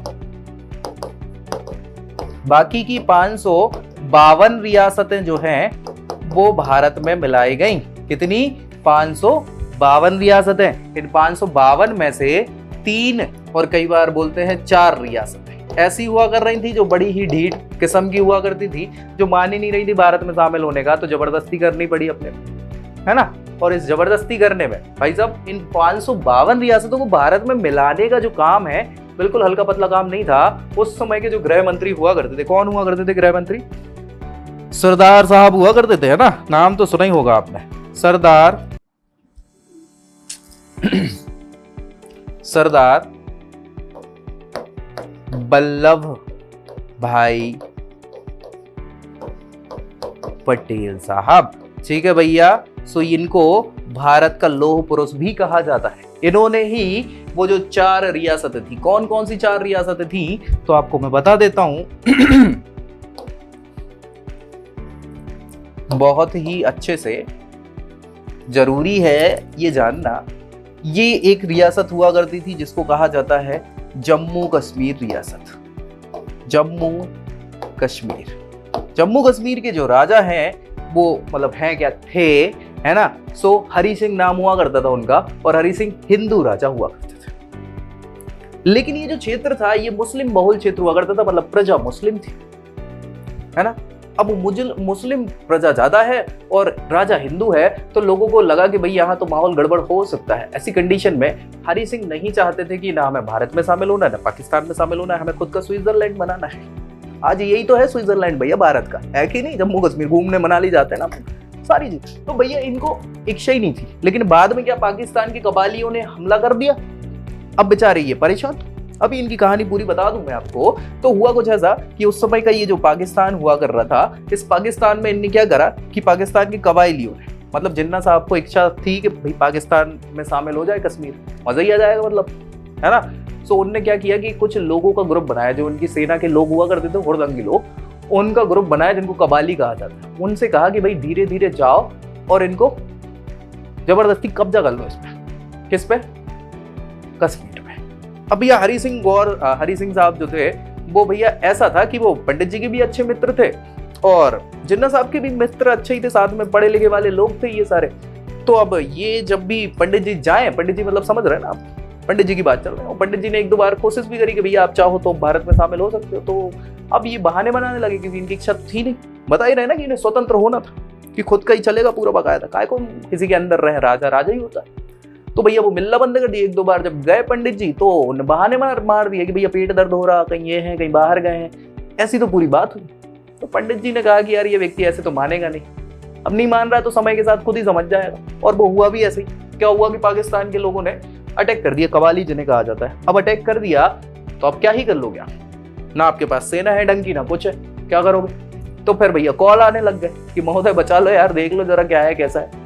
बाकी की 552 रियासतें जो हैं वो भारत में मिलाई गई। कितनी? 552 रियासतें। इन 552 में से 3 और कई बार बोलते हैं 4 रियासतें ऐसी हुआ कर रही थी जो बड़ी ही ढीठ किस्म की हुआ करती थी, जो मान ही नहीं रही थी भारत में शामिल होने का। तो जबरदस्ती करनी पड़ी अपने, है ना। और इस जबरदस्ती करने में भाई साहब इन 552 रियासतों को भारत में मिलाने का जो काम है, बिल्कुल हल्का पतला काम नहीं था। उस समय के जो गृह मंत्री हुआ करते थे, कौन हुआ करते थे गृह मंत्री? सरदार साहब हुआ करते थे, है ना। नाम तो सुना ही होगा आपने, सरदार वल्लभ भाई पटेल साहब। ठीक है भैया। सो इनको भारत का लौह पुरुष भी कहा जाता है। इन्होंने ही वो जो 4 रियासतें थी, कौन कौन सी 4 रियासतें थी तो आपको मैं बता देता हूं बहुत ही अच्छे से, जरूरी है ये जानना। ये एक रियासत हुआ करती थी जिसको कहा जाता है जम्मू कश्मीर रियासत। जम्मू कश्मीर के जो राजा हैं वो मतलब हैं क्या थे, है ना। सो हरि सिंह नाम हुआ करता था उनका, और हरि सिंह हिंदू राजा हुआ करते थे। लेकिन ये जो क्षेत्र था ये मुस्लिम बहुल क्षेत्र हुआ करता था, मतलब प्रजा मुस्लिम थी, है ना। अब मुस्लिम प्रजा ज्यादा है और राजा हिंदू है, तो लोगों को लगा कि भाई यहाँ तो माहौल गड़बड़ हो सकता है। ऐसी कंडीशन में हरि सिंह नहीं चाहते थे कि ना हमें भारत में शामिल होना है ना पाकिस्तान में शामिल होना है, हमें खुद का स्विट्जरलैंड बनाना है। आज यही तो है स्विट्जरलैंड भैया भारत का, है कि नहीं। जम्मू कश्मीर घूमने मनाली जाते हैं ना सारी चीज, तो भैया इनको इच्छा ही नहीं थी। लेकिन बाद में क्या पाकिस्तान के कबालियों ने हमला कर दिया, अब बेचारे ये परेशान। अभी इनकी कहानी पूरी बता दूं मैं आपको। तो हुआ कुछ ऐसा कि उस समय का ये जो पाकिस्तान हुआ कर रहा था, इस पाकिस्तान में इनने क्या करा कि पाकिस्तान के कबायलियों ने, मतलब जिन्ना साहब को इच्छा थी कि भाई पाकिस्तान में शामिल हो जाए कश्मीर, मजा ही आ जाएगा, मतलब, है ना। सो उनने क्या किया कि कुछ लोगों का ग्रुप बनाया, जो उनकी सेना के लोग हुआ करते थे, हुड़दंगी लोग, उनका ग्रुप बनाया जिनको कबाली कहा जाता था। उनसे कहा कि भाई धीरे धीरे जाओ और इनको जबरदस्ती कब्जा कर लो इस पे। किस पे? कश्मीर में। अब भैया हरि सिंह साहब जो थे वो भैया ऐसा था कि वो पंडित जी के भी अच्छे मित्र थे और जिन्ना साहब के भी मित्र अच्छे ही थे, साथ में पढ़े लिखे वाले लोग थे ये सारे। तो अब ये जब भी पंडित जी जाए, पंडित जी मतलब समझ रहे हैं ना आप, पंडित जी की बात चल रही है। पंडित जी ने एक दो बार कोशिश भी करी कि भैया आप चाहो तो भारत में शामिल हो सकते हो। तो अब ये बहाने बनाने लगे क्योंकि इनकी इच्छा थी नहीं, बता ही रहे ना कि इन्हें स्वतंत्र होना था, कि खुद का ही चलेगा पूरा बकायदा, काय को किसी के अंदर रहे, राजा ही होता है। तो भैया वो मिलना बंद कर दिया। एक दो बार जब गए पंडित जी तो उन्हें बहाने मार दिए कि भैया पेट दर्द हो रहा, कहीं ये है कहीं बाहर गए हैं, ऐसी तो पूरी बात हुई। तो पंडित जी ने कहा कि यार ये व्यक्ति ऐसे तो मानेगा नहीं, अब नहीं मान रहा तो समय के साथ खुद ही समझ जाएगा। और वो हुआ भी ऐसे ही। क्या हुआ कि पाकिस्तान के लोगों ने अटैक कर दिया, कवाली जिन्हें कहा जाता है। अब अटैक कर दिया तो अब क्या ही कर लोगे आप, ना आपके पास सेना है डंकी ना कुछ है, क्या करोगे। तो फिर भैया कॉल आने लग गए कि महोदय बचा लो यार, देख लो जरा क्या है कैसा है।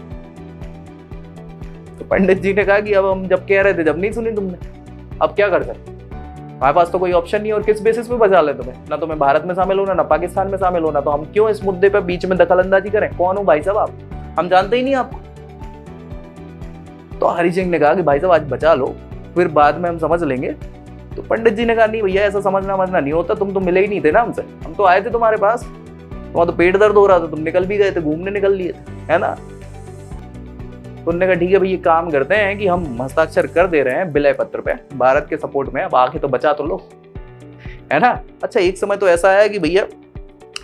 तो पंडित जी ने कहा कि अब हम जब कह रहे थे जब नहीं सुनी तुमने, अब क्या कर सकते, हमारे पास तो कोई ऑप्शन नहीं। और किस बेसिस पे बचा ले तुम्हें, ना तुम्हें भारत में शामिल होना ना पाकिस्तान में शामिल होना, तो हम क्यों इस मुद्दे पे बीच में दखल अंदाजी करें। कौन हो भाई साहब आप, हम जानते ही नहीं आपको। तो हरि सिंह ने कहा कि भाई साहब आज बचा लो, फिर बाद में हम समझ लेंगे। तो पंडित जी ने कहा नहीं भैया ऐसा समझना नहीं होता, तुम तो मिले ही नहीं थे ना हमसे, हम तो आए थे तुम्हारे पास, तुम्हारा तो पेट दर्द हो रहा था, तुम निकल भी गए थे, घूमने निकल लिए थे, है ना। तो उन्होंने कहा ठीक है भाई ये काम करते हैं कि हम हस्ताक्षर कर दे रहे हैं विलय पत्र पे भारत के सपोर्ट में, अब आके तो बचा तो लो, है ना। अच्छा एक समय तो ऐसा है कि भैया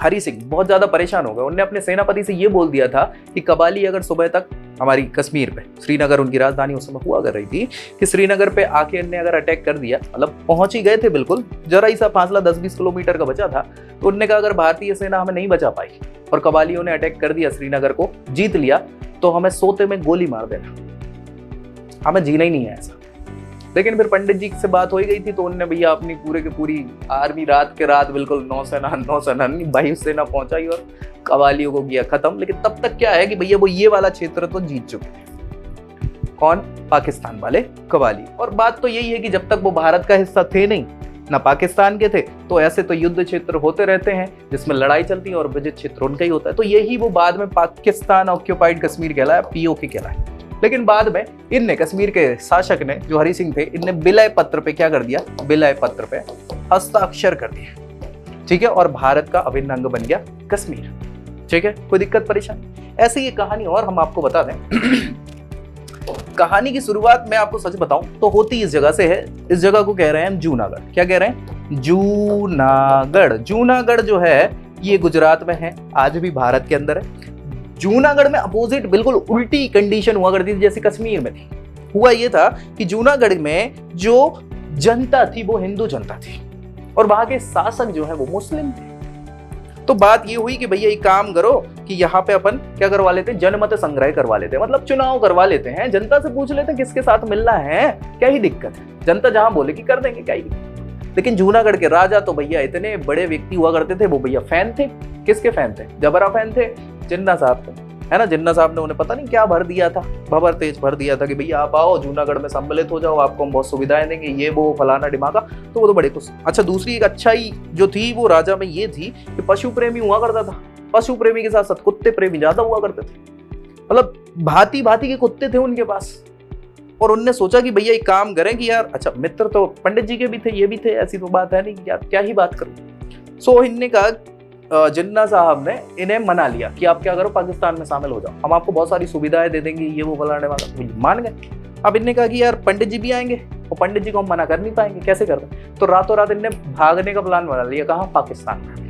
हरि सिंह बहुत ज्यादा परेशान हो गए। उन्होंने अपने सेनापति से ये बोल दिया था कि कबाली अगर सुबह तक हमारी कश्मीर पे, श्रीनगर उनकी राजधानी उस समय हुआ कर रही थी, कि श्रीनगर पे आके इन्हें अगर अटैक कर दिया, मतलब पहुंच ही गए थे बिल्कुल, जरा ही सा फासला 10-20 किलोमीटर का बचा था। तो उन्होंने कहा अगर भारतीय सेना हमें नहीं बचा पाई और कबालियों ने अटैक कर दिया, श्रीनगर को जीत लिया, तो हमें सोते में गोली मार देना, हमें जीना ही नहीं है ऐसा। लेकिन फिर पंडित जी से बात हो ही गई थी, तो उन्होंने भैया अपनी पूरे के पूरी आर्मी रात के रात बिल्कुल नौसेना वायुसेना पहुंचाई और कबालियों को किया खत्म। लेकिन तब तक क्या है कि भैया वो ये वाला क्षेत्र तो जीत चुके हैं। कौन? पाकिस्तान वाले कबाली। और बात तो यही है कि जब तक वो भारत का हिस्सा थे नहीं ना पाकिस्तान के थे, तो ऐसे तो युद्ध क्षेत्र होते रहते हैं जिसमें लड़ाई चलती है और विजित क्षेत्र उनका ही होता है। तो यही वो बाद में पाकिस्तान ऑक्यूपाइड कश्मीर कहलाया, पीओके कहलाया। लेकिन बाद में इनने, कश्मीर के शासक ने जो हरि सिंह थे, इनने विलय पत्र पे क्या कर दिया, विलय पत्र पे हस्ताक्षर कर दिया, ठीक है। और भारत का अभिन्न अंग बन गया कश्मीर, ठीक है। कोई दिक्कत परेशानी? ऐसे ये कहानी और हम आपको बता दें। कहानी की शुरुआत मैं आपको सच बताऊं तो होती इस जगह से है। इस जगह को कह रहे हैं जूनागढ़। क्या कह रहे हैं? जूनागढ़। जूनागढ़ जो है ये गुजरात में है, आज भी भारत के अंदर है। जूनागढ़ में अपोजिट बिल्कुल उल्टी कंडीशन हुआ करती थी जैसे कश्मीर में थी। हुआ ये था कि जूनागढ़ में जो जनता थी वो हिंदू जनता थी और वहां के शासक जो है वो मुस्लिम थे। तो बात ये हुई कि भैया एक काम करो कि यहाँ पे अपन क्या करवा लेते हैं, जनमत संग्रह करवा लेते हैं, मतलब चुनाव करवा लेते हैं, जनता से पूछ लेते हैं किसके साथ मिलना है, क्या ही दिक्कत है, जनता जहां बोले कि कर देंगे, क्या ही। लेकिन जूनागढ़ के राजा तो भैया इतने बड़े व्यक्ति हुआ करते थे, वो भैया फैन थे। किसके फैन थे? जबरा फैन थे, जिन्ना साहब थे, है ना। जिन्ना साहब ने उन्हें पता नहीं क्या भर दिया था, भबर तेज भर दिया था कि भैया आप आओ जूनागढ़ में सम्मिलित हो जाओ, आपको हम बहुत सुविधाएं देंगे, ये वो फलाना डिमाका। तो वो तो बड़े खुश। अच्छा दूसरी एक अच्छाई जो थी वो राजा में ये थी कि पशु प्रेमी हुआ करता था। पशु प्रेमी के साथ साथ कुत्ते प्रेमी ज्यादा हुआ करते थे, मतलब भांति भांति के कुत्ते थे उनके पास। और उनने सोचा कि भैया एक काम करें कि यार, अच्छा मित्र तो पंडित जी के भी थे, ये भी थे, ऐसी तो बात है नहीं कि यार क्या ही बात करूं। सो इनने कहा जिन्ना साहब ने इन्हें मना लिया कि आप क्या करो, पाकिस्तान में शामिल हो जाओ, हम आपको बहुत सारी सुविधाएं दे देंगे, ये वो फलाने वाला। मान गए। अब इनने कहा कि यार पंडित जी भी आएंगे और पंडित जी को हम मना कर नहीं पाएंगे, कैसे कर दें। तो रातों रात इनने भागने का प्लान बना लिया। कहाँ? पाकिस्तान में।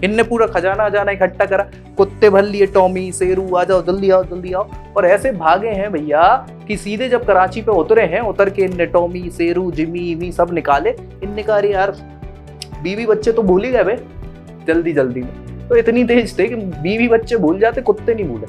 इनने पूरा खजाना अजाना इकट्ठा करा, कुत्ते भर लिए, टॉमी शेरू आ जाओ, जल्दी आओ जल्दी आओ, और ऐसे भागे हैं भैया कि सीधे जब कराची पे उतरे हैं, उतर के इनने टॉमी शेरू जिमी सब निकाले। इनने कहा अरे यार बीवी बच्चे तो भूल ही गए भाई जल्दी जल्दी में। तो इतनी तेज थे कि बीवी बच्चे भूल जाते, कुत्ते नहीं भूले,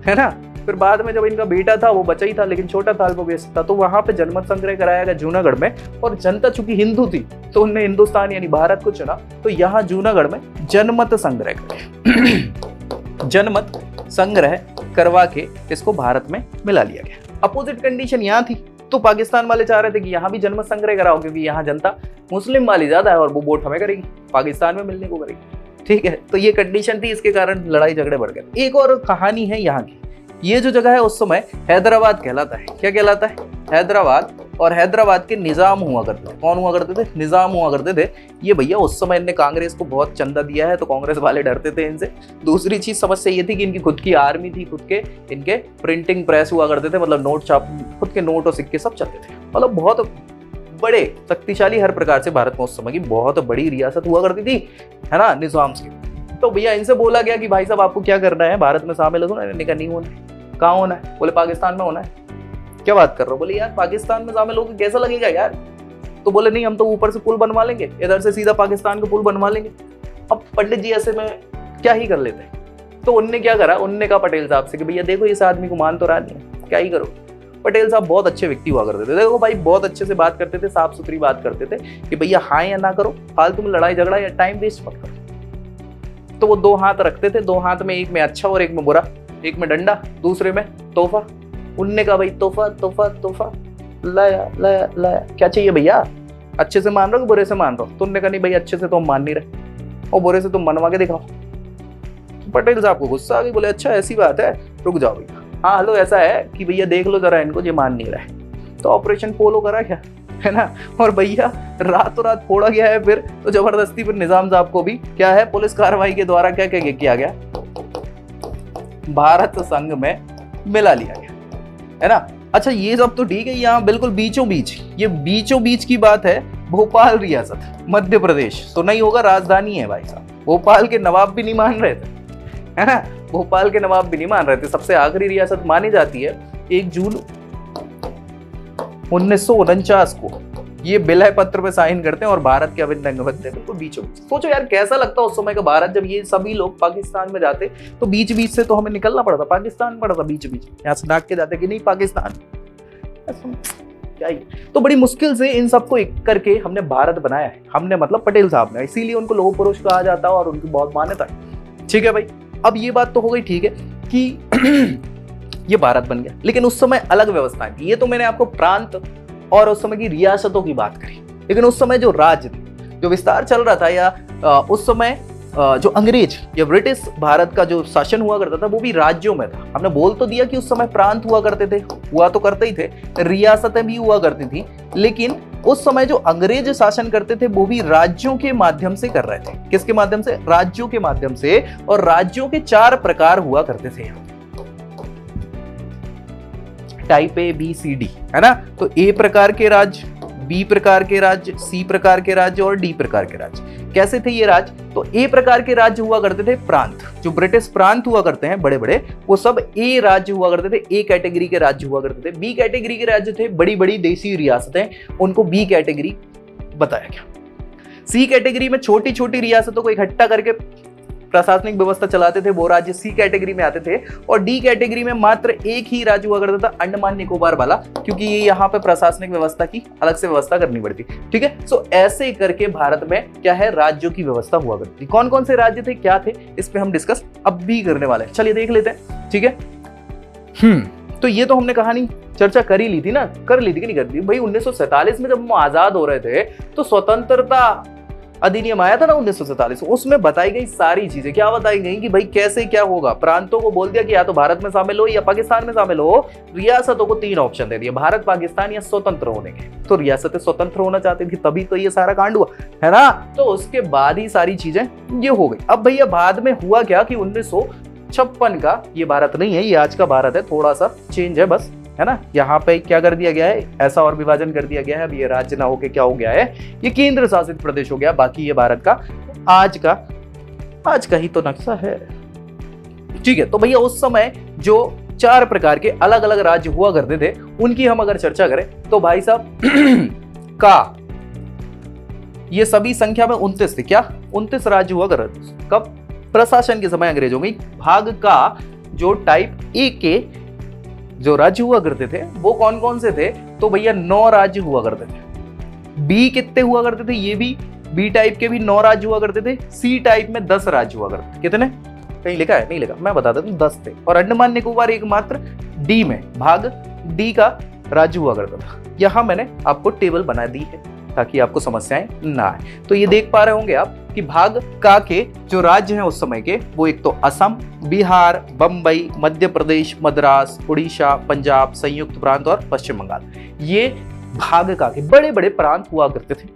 है ना। फिर बाद में जब इनका बेटा था वो बचा ही था, लेकिन छोटा था, अल्पवयस्क था, तो वहां पे जनमत संग्रह कराया गया जूनागढ़ में। और जनता चूंकि हिंदू थी तो उनने हिंदुस्तान यानी भारत को चुना, तो यहाँ जूनागढ़ में जनमत संग्रह करे जनमत संग्रह करवा के इसको भारत में मिला लिया गया। अपोजिट कंडीशन यहाँ थी, तो पाकिस्तान वाले चाह रहे थे कि यहाँ भी जनमत संग्रह कराओ, क्योंकि यहाँ जनता मुस्लिम वाली ज्यादा है और वो वोट हमें करेगी, पाकिस्तान में मिलने को करेगी। ठीक है, तो ये कंडीशन थी, इसके कारण लड़ाई झगड़े बढ़ गए। एक और कहानी है यहाँ की। ये जो जगह है उस समय हैदराबाद कहलाता है। क्या कहलाता है? हैदराबाद। और हैदराबाद के निजाम हुआ करते थे। कौन हुआ करते थे? निजाम हुआ करते थे। ये भैया उस समय इनने कांग्रेस को बहुत चंदा दिया है, तो कांग्रेस वाले डरते थे इनसे। दूसरी चीज समस्या ये थी कि इनकी खुद की आर्मी थी, खुद के इनके प्रिंटिंग प्रेस हुआ करते थे, मतलब नोट छाप, खुद के नोट और सिक्के सब चलते थे, मतलब बहुत बड़े शक्तिशाली हर प्रकार से भारत में उस समय की बहुत बड़ी रियासत हुआ करती थी, है ना, निजाम की। तो भैया इनसे बोला गया कि भाई साहब आपको क्या करना है, भारत में शामिल हो। इन्होंने कहा नहीं होना है। कहाँ होना है? बोले पाकिस्तान में होना है। क्या बात कर रहे हो? बोले यार पाकिस्तान में शामिल होकर कैसा लगेगा यार? तो बोले नहीं, हम तो ऊपर से पुल बनवा लेंगे, इधर से सीधा पाकिस्तान का पुल बनवा लेंगे। अब पंडित जी ऐसे में क्या ही कर लेते हैं। तो उनने क्या करा, उनने कहा पटेल साहब से कि भैया देखो इस आदमी को मान तो रहा नहीं है, क्या ही करो। पटेल साहब बहुत अच्छे व्यक्ति हुआ करते थे, देखो भाई बहुत अच्छे से बात करते थे, साफ सुथरी बात करते थे कि भैया हाँ या ना करो, फालतू में लड़ाई झगड़ा या टाइम वेस्ट मत करो। तो वो दो हाथ रखते थे, दो हाथ में एक में अच्छा और एक में बुरा, एक में डंडा, दूसरे में तोहफा। उनने कहा भाई तोहफा तोहफा तोहफा, लाया लाया लाया, क्या चाहिए भैया? अच्छे से मान रहे हो कि बुरे से मान रहे हो? तुमने कहा नहीं भाई अच्छे से तो हम मान नहीं रहे, और बुरे से तुम मनवा के दिखाओ। तो पटेल साहब को गुस्सा आ गई, बोले अच्छा ऐसी बात है, रुक जाओ भैया, हाँ हेलो ऐसा है कि भैया देख लो जरा इनको, ये मान नहीं रहे। तो ऑपरेशन पोलो करा क्या, है ना, और भैया रातों रात फोड़ा गया है। फिर तो जबरदस्ती फिर निजाम साहब को भी क्या है, पुलिस कार्रवाई के द्वारा क्या क्या किया गया, भारत संघ में मिला लिया गया, है ना। अच्छा ये सब तो ठीक है, यहाँ बिल्कुल बीचों बीच, ये बीचों बीच की बात है, भोपाल रियासत मध्य प्रदेश, सुना ही होगा, राजधानी है भाई साहब। भोपाल के नवाब भी नहीं मान रहे थे, है ना, भोपाल के नवाब भी नहीं मान रहे थे। सबसे आखिरी रियासत मानी जाती है 1 जून 1949 को ये विलय पत्र पे साइन करते हैं और भारत के अभिन्न अंग बनते हैं, बिल्कुल बीचों बीच। सोचो यार कैसा लगता उस समय का भारत, जब ये सभी लोग पाकिस्तान में जाते तो बीच बीच से तो हमें निकलना पड़ता, पाकिस्तान पड़ता बीच बीच, यहाँ से नाक के जाते कि नहीं पाकिस्तान, क्या ही। तो बड़ी मुश्किल से इन सबको एक करके हमने भारत बनाया है, हमने मतलब पटेल साहब ने, इसीलिए उनको लौह पुरुष कहा जाता है और उनकी बहुत मान्यता है। ठीक है भाई, अब ये बात तो हो गई, ठीक है कि ये भारत बन गया, लेकिन उस समय अलग व्यवस्था थी। ये तो मैंने आपको प्रांत और उस समय की रियासतों की बात करी, लेकिन उस समय जो राज्य थे, जो विस्तार चल रहा था, या उस समय जो अंग्रेज या ब्रिटिश भारत का जो शासन हुआ करता था वो भी राज्यों में था। हमने बोल तो दिया कि उस समय प्रांत हुआ करते थे, हुआ तो करते ही थे, रियासतें भी हुआ करती थी, लेकिन उस समय जो अंग्रेज शासन करते थे वो भी राज्यों के माध्यम से कर रहे थे। किसके माध्यम से? राज्यों के माध्यम से। और राज्यों के 4 प्रकार हुआ करते थे, type A B C D, है ना। तो ए प्रकार के राज्य, बी प्रकार के राज्य, सी प्रकार के राज्य और डी प्रकार के राज्य। कैसे थे ये राज्य? तो ए प्रकार के राज्य हुआ करते थे प्रांत, जो ब्रिटिश प्रांत हुआ करते हैं बड़े बड़े, वो सब ए राज्य हुआ करते थे, ए कैटेगरी के राज्य हुआ करते थे। बी कैटेगरी के राज्य थे बड़ी बड़ी देशी रियासतें, उनको बी कैटेगरी बताया गया। सी कैटेगरी में छोटी छोटी रियासतों को इकट्ठा करके प्रशासनिक व्यवस्था चलाते थे, वो राज्य सी कैटेगरी में आते थे। और डी कैटेगरी में मात्र एक ही राज्य हुआ करता था, अंडमान निकोबार वाला, क्योंकि ये यहाँ पे प्रशासनिक व्यवस्था की अलग से व्यवस्था करनी पड़ती। ठीक है, सो ऐसे करके भारत में क्या है, राज्यों की व्यवस्था हुआ करती। कौन कौन से राज्य थे, क्या थे, इस पे हम डिस्कस अब भी करने वाले हैं। चलिए देख लेते हैं, ठीक है। तो ये तो हमने कहानी चर्चा कर ही ली थी ना, कर ली थी कि नहीं कर दी भाई। 1947 में जब हम आजाद हो रहे थे तो स्वतंत्रता अधिनियम आया था ना 1947, उसमें बताई गई सारी चीजें। क्या बताई गई कि भाई कैसे क्या होगा। प्रांतों को बोल दिया कि या तो भारत में शामिल हो या पाकिस्तान में शामिल हो। रियासतों को 3 ऑप्शन दे दिए, भारत, पाकिस्तान या स्वतंत्र होने के। तो रियासतें स्वतंत्र होना चाहती थी, तभी तो ये सारा कांड हुआ है ना। तो उसके बाद ही सारी चीजें ये हो गई। अब भैया बाद में हुआ क्या कि 1956 का ये भारत नहीं है, ये आज का भारत है, थोड़ा सा चेंज है बस, है ना। यहाँ पे क्या कर दिया गया है, ऐसा और विभाजन कर दिया गया है। अब ये राज्य ना होके क्या हो गया है, ये केंद्र शासित प्रदेश हो गया। बाकी ये भारत का आज का ही तो नक्शा है। ठीक है, तो भैया उस समय जो 4 प्रकार के अलग अलग राज्य हुआ करते थे, उनकी हम अगर चर्चा करें तो भाई साहब का ये सभी संख्या में 29 थे। क्या 29 राज्य हुआ करते थे। कब, प्रशासन के समय अंग्रेजों में। भाग का जो टाइप ए के जो राज्य हुआ करते थे वो कौन कौन से थे, तो भैया 9 राज्य हुआ करते थे। बी कितने हुआ करते थे, ये भी बी टाइप के भी 9 राज्य हुआ करते थे। सी टाइप में 10 राज्य हुआ करते थे। कितने, कहीं लिखा है, नहीं लिखा, मैं बता देता हूं, 10 थे। और अंडमान निकोबार एकमात्र डी में, भाग डी का राज्य हुआ करता था। यहां मैंने आपको टेबल बना दी है ताकि आपको समस्याएं ना आए। तो ये देख पा रहे होंगे आप कि भाग का के जो राज्य हैं उस समय के, वो एक तो असम, बिहार, बंबई, मध्य प्रदेश, मद्रास, उड़ीसा, पंजाब, संयुक्त प्रांत और पश्चिम बंगाल। ये भाग का के बड़े बड़े प्रांत हुआ करते थे।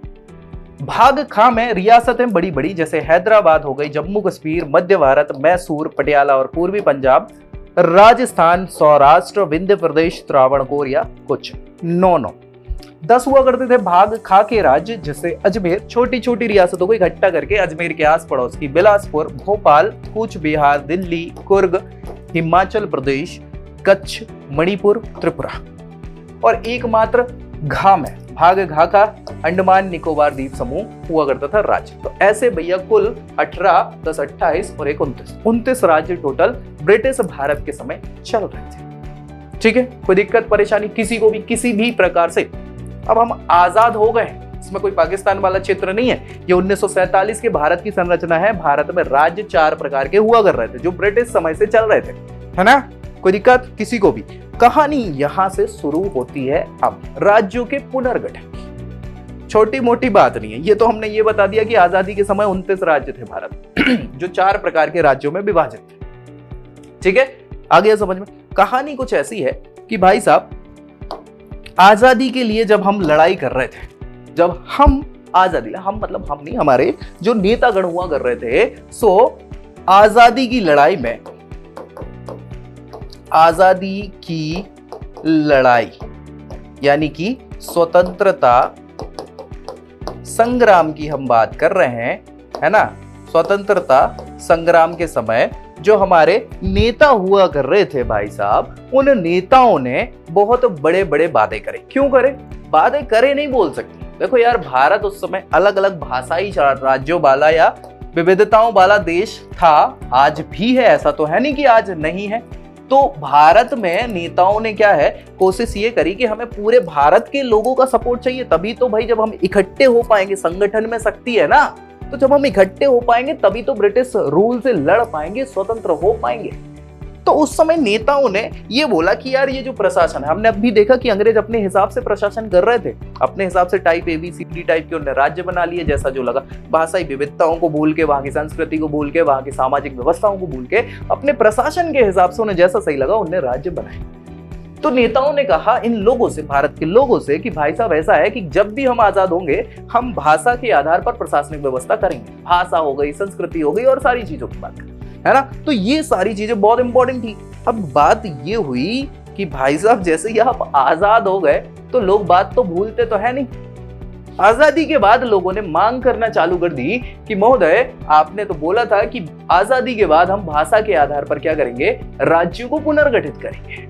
भाग खा में रियासतें बड़ी बड़ी, जैसे हैदराबाद हो गई, जम्मू कश्मीर, मध्य भारत, मैसूर, पटियाला और पूर्वी पंजाब, राजस्थान, सौराष्ट्र, विंध्य प्रदेश, त्रावणकोर या कुछ 9 10 हुआ करते थे भाग खा के राज्य, जैसे अजमेर। छोटी छोटी रियासतों को इकट्ठा करके अजमेर के आस पड़ोस की बिलासपुर, भोपाल, कूच बिहार, दिल्ली, कुर्ग, हिमाचल प्रदेश, कच्छ, मणिपुर, त्रिपुरा। और एकमात्र घा में, भाग घा का अंडमान निकोबार द्वीप समूह हुआ करता था राज्य। तो ऐसे भैया कुल 18, 10, 28 और 29 राज्य टोटल ब्रिटिश भारत के समय चल रहे थे। ठीक है, कोई दिक्कत परेशानी किसी को भी किसी भी प्रकार से। अब हम आजाद हो गए, इसमें कोई पाकिस्तान वाला क्षेत्र नहीं है। ये 1947 के भारत की संरचना है। भारत में राज्य 4 प्रकार के हुआ कर रहे थे जो ब्रिटिश समय से चल रहे थे, है ना। कोई दिक्कत किसी को भी। कहानी यहां से शुरू होती है अब राज्यों के पुनर्गठन की। छोटी मोटी बात नहीं है ये, तो हमने ये बता दिया कि आजादी के समय 29 राज्य थे भारत जो 4 प्रकार के राज्यों में विभाजित थे। ठीक है, आ गया समझ में। कहानी कुछ ऐसी है कि भाई साहब आजादी के लिए जब हम लड़ाई कर रहे थे, जब हम आजादी, हम मतलब हम नहीं, हमारे जो नेतागण हुआ कर रहे थे, सो आजादी की लड़ाई में, आजादी की लड़ाई यानी कि स्वतंत्रता संग्राम की हम बात कर रहे हैं, है ना। स्वतंत्रता संग्राम के समय जो हमारे नेता हुआ कर रहे थे भाई साहब, उन नेताओं ने बहुत बड़े बड़े वादे करे। क्यों करे, वादे करे नहीं बोल सकते। देखो यार, भारत उस समय अलग अलग भाषाई राज्यों वाला या विविधताओं वाला देश था, आज भी है, ऐसा तो है नहीं कि आज नहीं है। तो भारत में नेताओं ने क्या है, कोशिश ये करी कि हमें पूरे भारत के लोगों का सपोर्ट चाहिए, तभी तो भाई जब हम इकट्ठे हो पाएंगे, संगठन में शक्ति है ना, तो जब हम इकट्ठे हो पाएंगे तभी तो ब्रिटिश रूल से लड़ पाएंगे, स्वतंत्र हो पाएंगे। तो उस समय नेताओं ने ये बोला कि यार ये जो प्रशासन है, हमने अभी देखा कि अंग्रेज अपने हिसाब से प्रशासन कर रहे थे, अपने हिसाब से टाइप ABCD टाइप के उन्होंने राज्य बना लिए जैसा जो लगा। भाषाई विविधताओं को भूल के, वहां की संस्कृति को भूल के, वहां की सामाजिक व्यवस्थाओं को भूल के, अपने प्रशासन के हिसाब से उन्हें जैसा सही लगा उन्हें राज्य बनाए। तो नेताओं ने कहा इन लोगों से, भारत के लोगों से, कि भाई साहब ऐसा है कि जब भी हम आजाद होंगे, हम भाषा के आधार पर प्रशासनिक व्यवस्था करेंगे। भाषा हो गई, संस्कृति हो गई और सारी चीजों की बात करें, है ना। तो ये सारी चीजें बहुत इंपॉर्टेंट थी। अब बात ये हुई कि भाई साहब जैसे ही आप आजाद हो गए तो लोग बात तो भूलते तो है नहीं। आजादी के बाद लोगों ने मांग करना चालू कर दी कि महोदय आपने तो बोला था कि आजादी के बाद हम भाषा के आधार पर क्या करेंगे, राज्यों को पुनर्गठित करेंगे।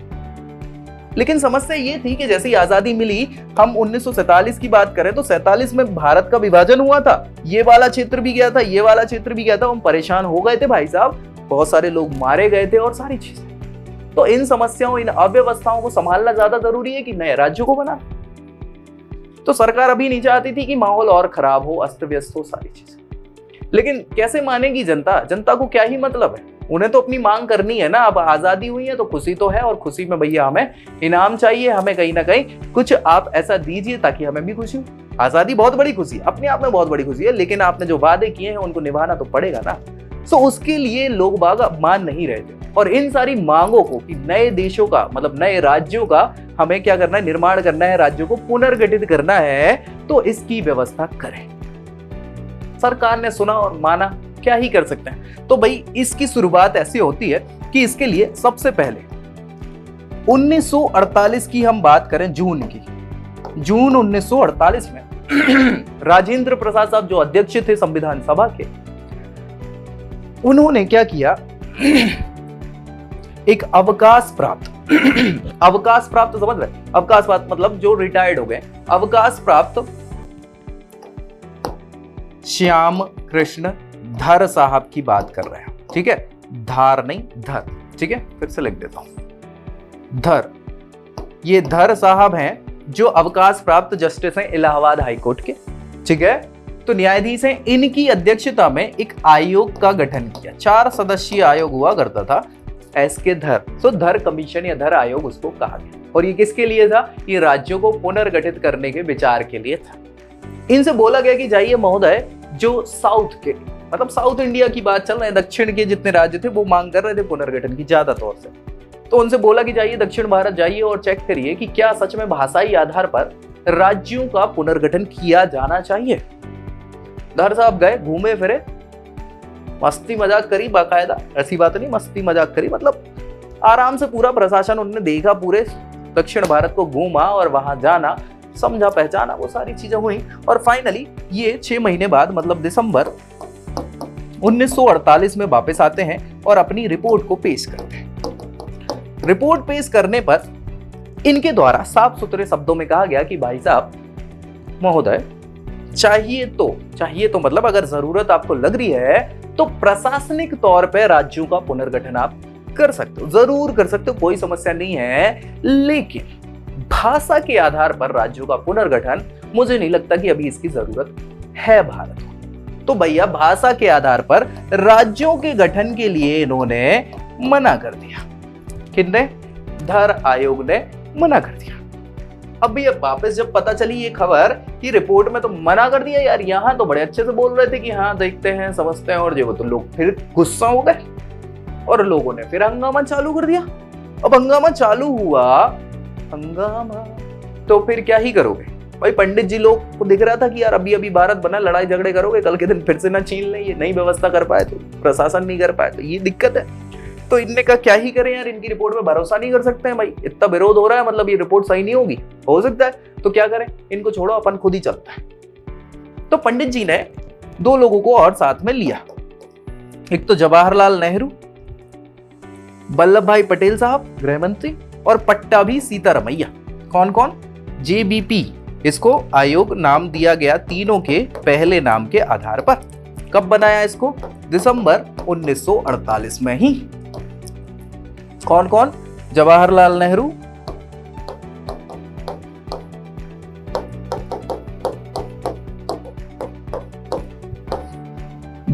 लेकिन समस्या ये थी कि जैसे ही आजादी मिली, हम 1947 की बात करें तो 47 में भारत का विभाजन हुआ था, ये वाला क्षेत्र भी गया था, ये वाला क्षेत्र भी गया था, हम परेशान हो गए थे भाई साहब, बहुत सारे लोग मारे गए थे और सारी चीजें। तो इन समस्याओं, इन अव्यवस्थाओं को संभालना ज्यादा जरूरी है कि नए राज्यों को बनाना। तो सरकार अभी नहीं चाहती थी कि माहौल और खराब हो, अस्त व्यस्त हो, सारी चीजें। लेकिन कैसे मानेगी जनता, जनता को क्या ही मतलब है, उन्हें तो अपनी मांग करनी है ना। अब आजादी हुई है तो खुशी तो है, और खुशी में भैया हमें इनाम चाहिए, हमें कहीं ना कहीं कुछ आप ऐसा दीजिए ताकि हमें भी खुशी हो। आजादी बहुत बड़ी खुशी, अपने आप में बहुत बड़ी खुशी है, लेकिन आपने जो वादे किए हैं उनको निभाना तो पड़ेगा ना। सो उसके लिए लोग बाग मान नहीं रहे थे, और इन सारी मांगों को कि नए देशों का मतलब नए राज्यों का हमें क्या करना है, निर्माण करना है, राज्यों को पुनर्गठित करना है, तो इसकी व्यवस्था करें। सरकार ने सुना और माना, क्या ही कर सकते हैं। तो भाई इसकी शुरुआत ऐसी होती है कि इसके लिए सबसे पहले 1948 की हम बात करें, जून की, जून 1948 में राजेंद्र प्रसाद साहब जो अध्यक्ष थे संविधान सभा के, उन्होंने क्या किया, एक अवकाश प्राप्त अवकाश प्राप्त समझ रहे, अवकाश प्राप्त मतलब जो रिटायर्ड हो गए, अवकाश प्राप्त श्याम कृष्ण धर साहब की बात कर रहे हैं। ठीक है, धार नहीं धर। ठीक है, फिर से लिख देता हूं, धर। ये धर साहब हैं जो अवकाश प्राप्त जस्टिस हैं इलाहाबाद हाईकोर्ट के। ठीक है, तो न्यायाधीश हैं, इनकी अध्यक्षता में एक आयोग का गठन किया। 4 सदस्यीय आयोग हुआ करता था, एसके धर। तो धर कमीशन या धर आयोग उसको कहा गया। और ये किसके लिए था? ये राज्यों को पुनर्गठित करने के विचार के लिए था। इनसे बोला गया कि जाइए महोदय, जो साउथ के मतलब साउथ इंडिया की बात चल रही है, दक्षिण के जितने राज्य थे वो मांग कर रहे थे पुनर्गठन की ज्यादा तौर से, तो उनसे बोला कि जाइए दक्षिण भारत जाइए और चेक करिए कि क्या सच में भाषाई आधार पर राज्यों का पुनर्गठन किया जाना चाहिए। धर साहब गए, घूमे फिरे, मस्ती मजाक करी, बाकायदा ऐसी बात नहीं, मस्ती मजाक करी, मतलब आराम से पूरा प्रशासन उन्होंने देखा, पूरे दक्षिण भारत को घूमा और वहां जाना, समझा पहचाना, वो सारी चीजें हुई। और फाइनली ये 6 महीने बाद मतलब दिसंबर 1948 में वापस आते हैं और अपनी रिपोर्ट को पेश करते हैं। रिपोर्ट पेश करने पर इनके द्वारा साफ सुथरे शब्दों में कहा गया कि भाई साहब महोदय, चाहिए तो मतलब अगर जरूरत आपको लग रही है तो प्रशासनिक तौर पर राज्यों का पुनर्गठन आप कर सकते हो, जरूर कर सकते हो, कोई समस्या नहीं है, लेकिन भाषा के आधार पर राज्यों का पुनर्गठन मुझे नहीं लगता कि अभी इसकी जरूरत है भारत को। तो भैया भाषा के आधार पर राज्यों के गठन के लिए इन्होंने मना कर दिया। किसने? धर आयोग ने मना कर दिया। अब भैया वापस जब पता चली ये खबर कि रिपोर्ट में तो मना कर दिया, यार यहां तो बड़े अच्छे से बोल रहे थे कि हाँ देखते हैं समझते हैं, और जो तो लोग फिर गुस्सा हो गए और लोगों ने फिर हंगामा चालू कर दिया। अब हंगामा चालू हुआ, हंगामा तो फिर क्या ही करोगे भाई। पंडित जी लोग को दिख रहा था कि यार अभी अभी भारत बना, लड़ाई झगड़े करोगे, कल के दिन फिर से ना छीन ले, ये नई व्यवस्था कर पाए तो प्रशासन नहीं कर पाए तो ये दिक्कत है। तो इनने कहा क्या ही करें यार, इनकी रिपोर्ट में भरोसा नहीं कर सकते हैं भाई, इतना विरोध हो रहा है, मतलब ये रिपोर्ट सही नहीं होगी, हो सकता है, तो क्या करें, इनको छोड़ो, अपन खुद ही चलता है। तो पंडित जी ने 2 लोगों को और साथ में लिया, एक तो जवाहरलाल नेहरू, वल्लभ भाई पटेल साहब गृह मंत्री, और पट्टाभी सीतारमैया। कौन कौन? जेबीपी, इसको आयोग नाम दिया गया तीनों के पहले नाम के आधार पर। कब बनाया इसको? दिसंबर 1948 में ही। कौन कौन? जवाहरलाल नेहरू,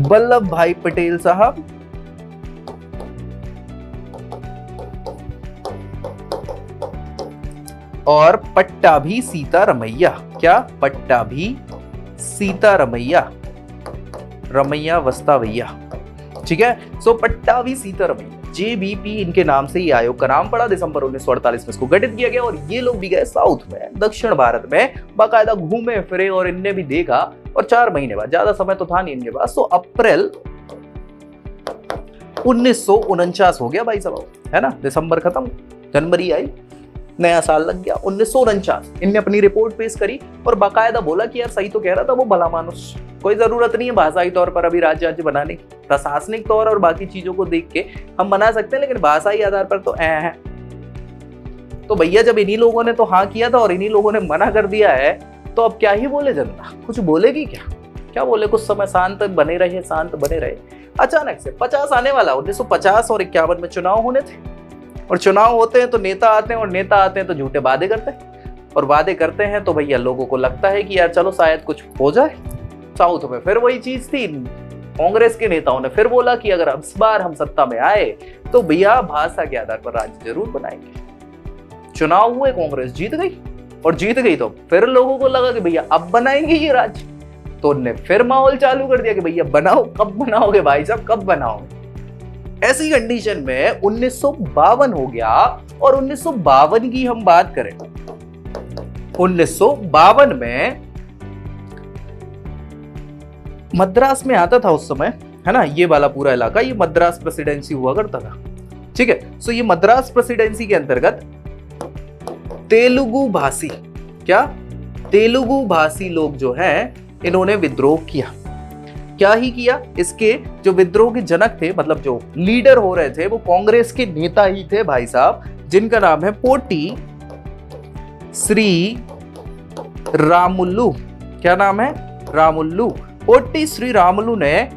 वल्लभ भाई पटेल साहब, और पट्टाभी सीतारमैया। क्या? पट्टाभी सीतारमैया, रमैया वस्तावैया। ठीक है, सो पट्टाभी सीतारमैया, जेबीपी इनके नाम से ये आयोग का नाम पड़ा। दिसंबर 1948 में इसको गठित किया गया, और ये लोग भी गए साउथ में, दक्षिण भारत में बाकायदा घूमे फिरे, और इनने भी देखा। और 4 महीने बाद, ज्यादा समय तो था नहीं इनके पास, तो अप्रैल 1949 हो गया भाई साहब, है ना। दिसंबर खत्म, जनवरी आई, नया साल लग गया 1949। इनने अपनी रिपोर्ट पेश करी और बाकायदा बोला कि यार सही तो कह रहा था वो भला मानुस, कोई जरूरत नहीं है भाषाई तौर पर अभी राज्य बनाने की, प्रशासनिक तौर और बाकी चीजों को देख के हम बना सकते हैं, लेकिन भाषाई आधार पर तो है। तो भैया जब इन्हीं लोगों ने तो हाँ किया था और इन्हीं लोगों ने मना कर दिया है, तो अब क्या ही बोले जनता, कुछ बोलेगी क्या बोले। कुछ समय शांत बने रहे। अचानक से 50 आने वाला, 1950 और 51 में चुनाव होने थे, और चुनाव होते हैं तो नेता आते हैं, और नेता आते हैं तो झूठे वादे करते हैं, और वादे करते हैं तो भैया लोगों को लगता है कि यार चलो शायद कुछ हो जाए। साउथ में फिर वही चीज थी, कांग्रेस के नेताओं ने फिर बोला कि अगर इस बार हम सत्ता में आए तो भैया भाषा के आधार पर राज्य जरूर बनाएंगे। चुनाव हुए, कांग्रेस जीत गई, और जीत गई तो फिर लोगों को लगा कि भैया अब बनाएंगे ये राज्य, तो उन्होंने फिर माहौल चालू कर दिया कि भैया बनाओ, कब बनाओगे भाई साहब, कब बनाओगे। ऐसी कंडीशन में 1952 हो गया। और 1952 की हम बात करें, 1952 में मद्रास में आता था उस समय, है ना, ये वाला पूरा इलाका, ये मद्रास प्रेसिडेंसी हुआ करता था, ठीक है। सो ये मद्रास प्रेसिडेंसी के अंतर्गत तेलुगु भाषी, क्या तेलुगु भाषी लोग जो हैं इन्होंने विद्रोह किया। क्या ही किया, इसके जो विद्रोह के जनक थे, मतलब जो लीडर हो रहे थे, वो कांग्रेस के नेता ही थे भाई साहब, जिनका नाम है पोटी श्री रामुलु। क्या नाम है? रामुलु। पोटी श्री रामुलु ने,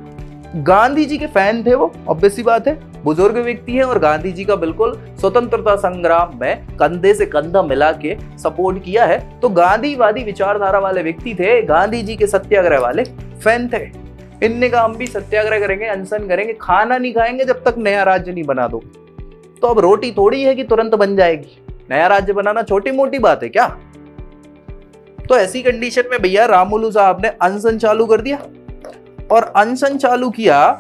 गांधी जी के फैन थे वो, ऑब्वियस सी बात है, बुजुर्ग व्यक्ति है, और गांधी जी का बिल्कुल स्वतंत्रता संग्राम में कंधे से कंधा मिला के सपोर्ट किया है। तो गांधीवादी विचारधारा वाले व्यक्ति थे, गांधी जी के सत्याग्रह वाले फैन थे। इनने कहा हम भी सत्याग्रह करेंगे, अनशन करेंगे, खाना नहीं खाएंगे जब तक नया राज्य नहीं बना दो। तो अब रोटी थोड़ी है कि तुरंत बन जाएगी, नया राज्य बनाना छोटी मोटी बात है क्या? तो ऐसी कंडीशन में भैया रामुलु साहब ने अनशन चालू कर दिया, और अनशन चालू किया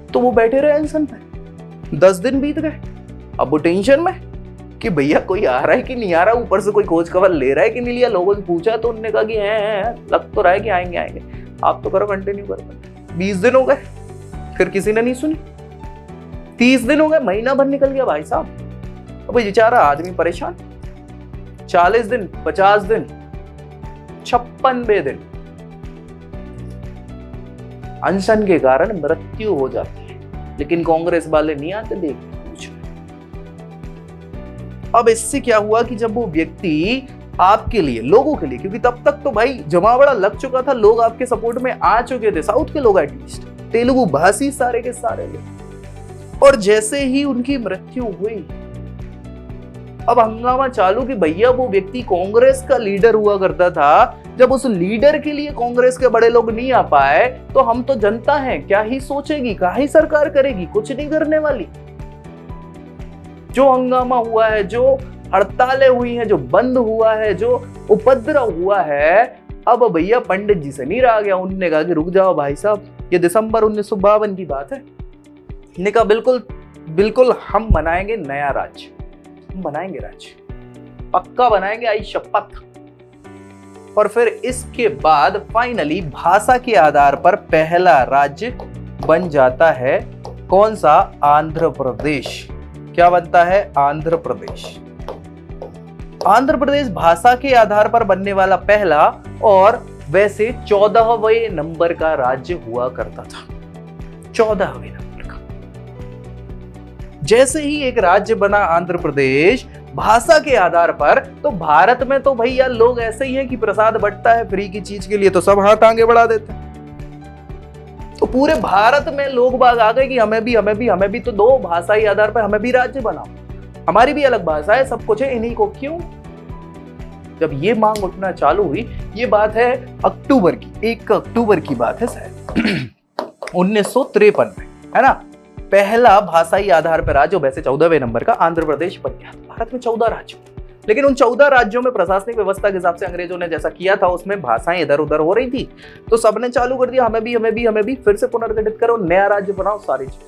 तो वो बैठे रहे अनशन पे। 10 दिन बीत गए। अब वो टेंशन में कि भैया कोई आ रहा है कि नहीं आ रहा, ऊपर से कोई खोज खबर ले रहा है कि नहीं लिया। लोगों से पूछा तो उन्होंने कहा कि है, लग तो रहा है कि आएंगे आएंगे, आप तो करो, कंटिन्यू करो। 20 दिन हो गए, फिर किसी ने नहीं सुनी। 30 दिन हो गए, महीना भर निकल गया भाई साहब। अब बेचारा आदमी परेशान। 40 दिन, 50 दिन, 56वें दिन अनशन के कारण मृत्यु हो जाती है, लेकिन कांग्रेस वाले नहीं आते देख कुछ। अब इससे क्या हुआ कि जब वो व्यक्ति आपके लिए, लोगों के लिए, क्योंकि तब तक तो भाई जमावड़ा लग चुका था, लोग आपके सपोर्ट में आ चुके थे, साउथ के लोग एटलीस्ट, तेलुगु भाषी सारे के सारे लोग। और जैसे ही उनकी मृत्यु हुई, अब हंगामा चालू कि भैया वो व्यक्ति कांग्रेस का लीडर हुआ करता था, जब उस लीडर के लिए कांग्रेस के बड़े लोग नहीं आ पाए तो हम तो जनता हैं, क्या ही सोचेगी, क्या ही सरकार करेगी, कुछ नहीं करने वाली। जो हंगामा हुआ है, जो हड़तालें हुई हैं, जो बंद हुआ है, जो उपद्रव हुआ है, अब भैया पंडित जी से नहीं रहा गया। उन्होंने कहा कि रुक जाओ भाई साहब, ये दिसंबर 1952 की बात है। उन्होंने कहा बिल्कुल बिल्कुल हम बनाएंगे नया राज्य, हम बनाएंगे राज्य, पक्का बनाएंगे, आई शपथ। और फिर इसके बाद फाइनली भाषा के आधार पर पहला राज्य बन जाता है। कौन सा? आंध्र प्रदेश। क्या बनता है? आंध्र प्रदेश। आंध्र प्रदेश भाषा के आधार पर बनने वाला पहला और वैसे 14वें नंबर का राज्य हुआ करता था। 14वें नंबर का। जैसे ही एक राज्य बना आंध्र प्रदेश भाषा के आधार पर, तो भारत में तो भैया लोग ऐसे ही हैं कि प्रसाद बंटता है फ्री की चीज के लिए तो सब हाथ आगे बढ़ा देते हैं। तो पूरे भारत में लोग बाग आ गए कि हमें भी तो दो, भाषाई आधार पर हमें भी राज्य बनाओ, हमारी भी अलग भाषा है, सब कुछ है, इन्हीं को क्यों? जब ये मांग उठना चालू हुई, ये बात है अक्टूबर की, 1 अक्टूबर की बात है शायद 1953 में, है ना। पहला भाषाई आधार पर राज्य, वैसे 14वें नंबर का आंध्र प्रदेश बन गया। भारत में 14 राज्य, लेकिन उन 14 राज्यों में प्रशासनिक व्यवस्था के हिसाब से अंग्रेजों ने जैसा किया था, उसमें भाषाएं इधर उधर हो रही थी, तो सबने चालू कर दिया हमें भी फिर से पुनर्गठित करो, नया राज्य बनाओ, सारी चीज।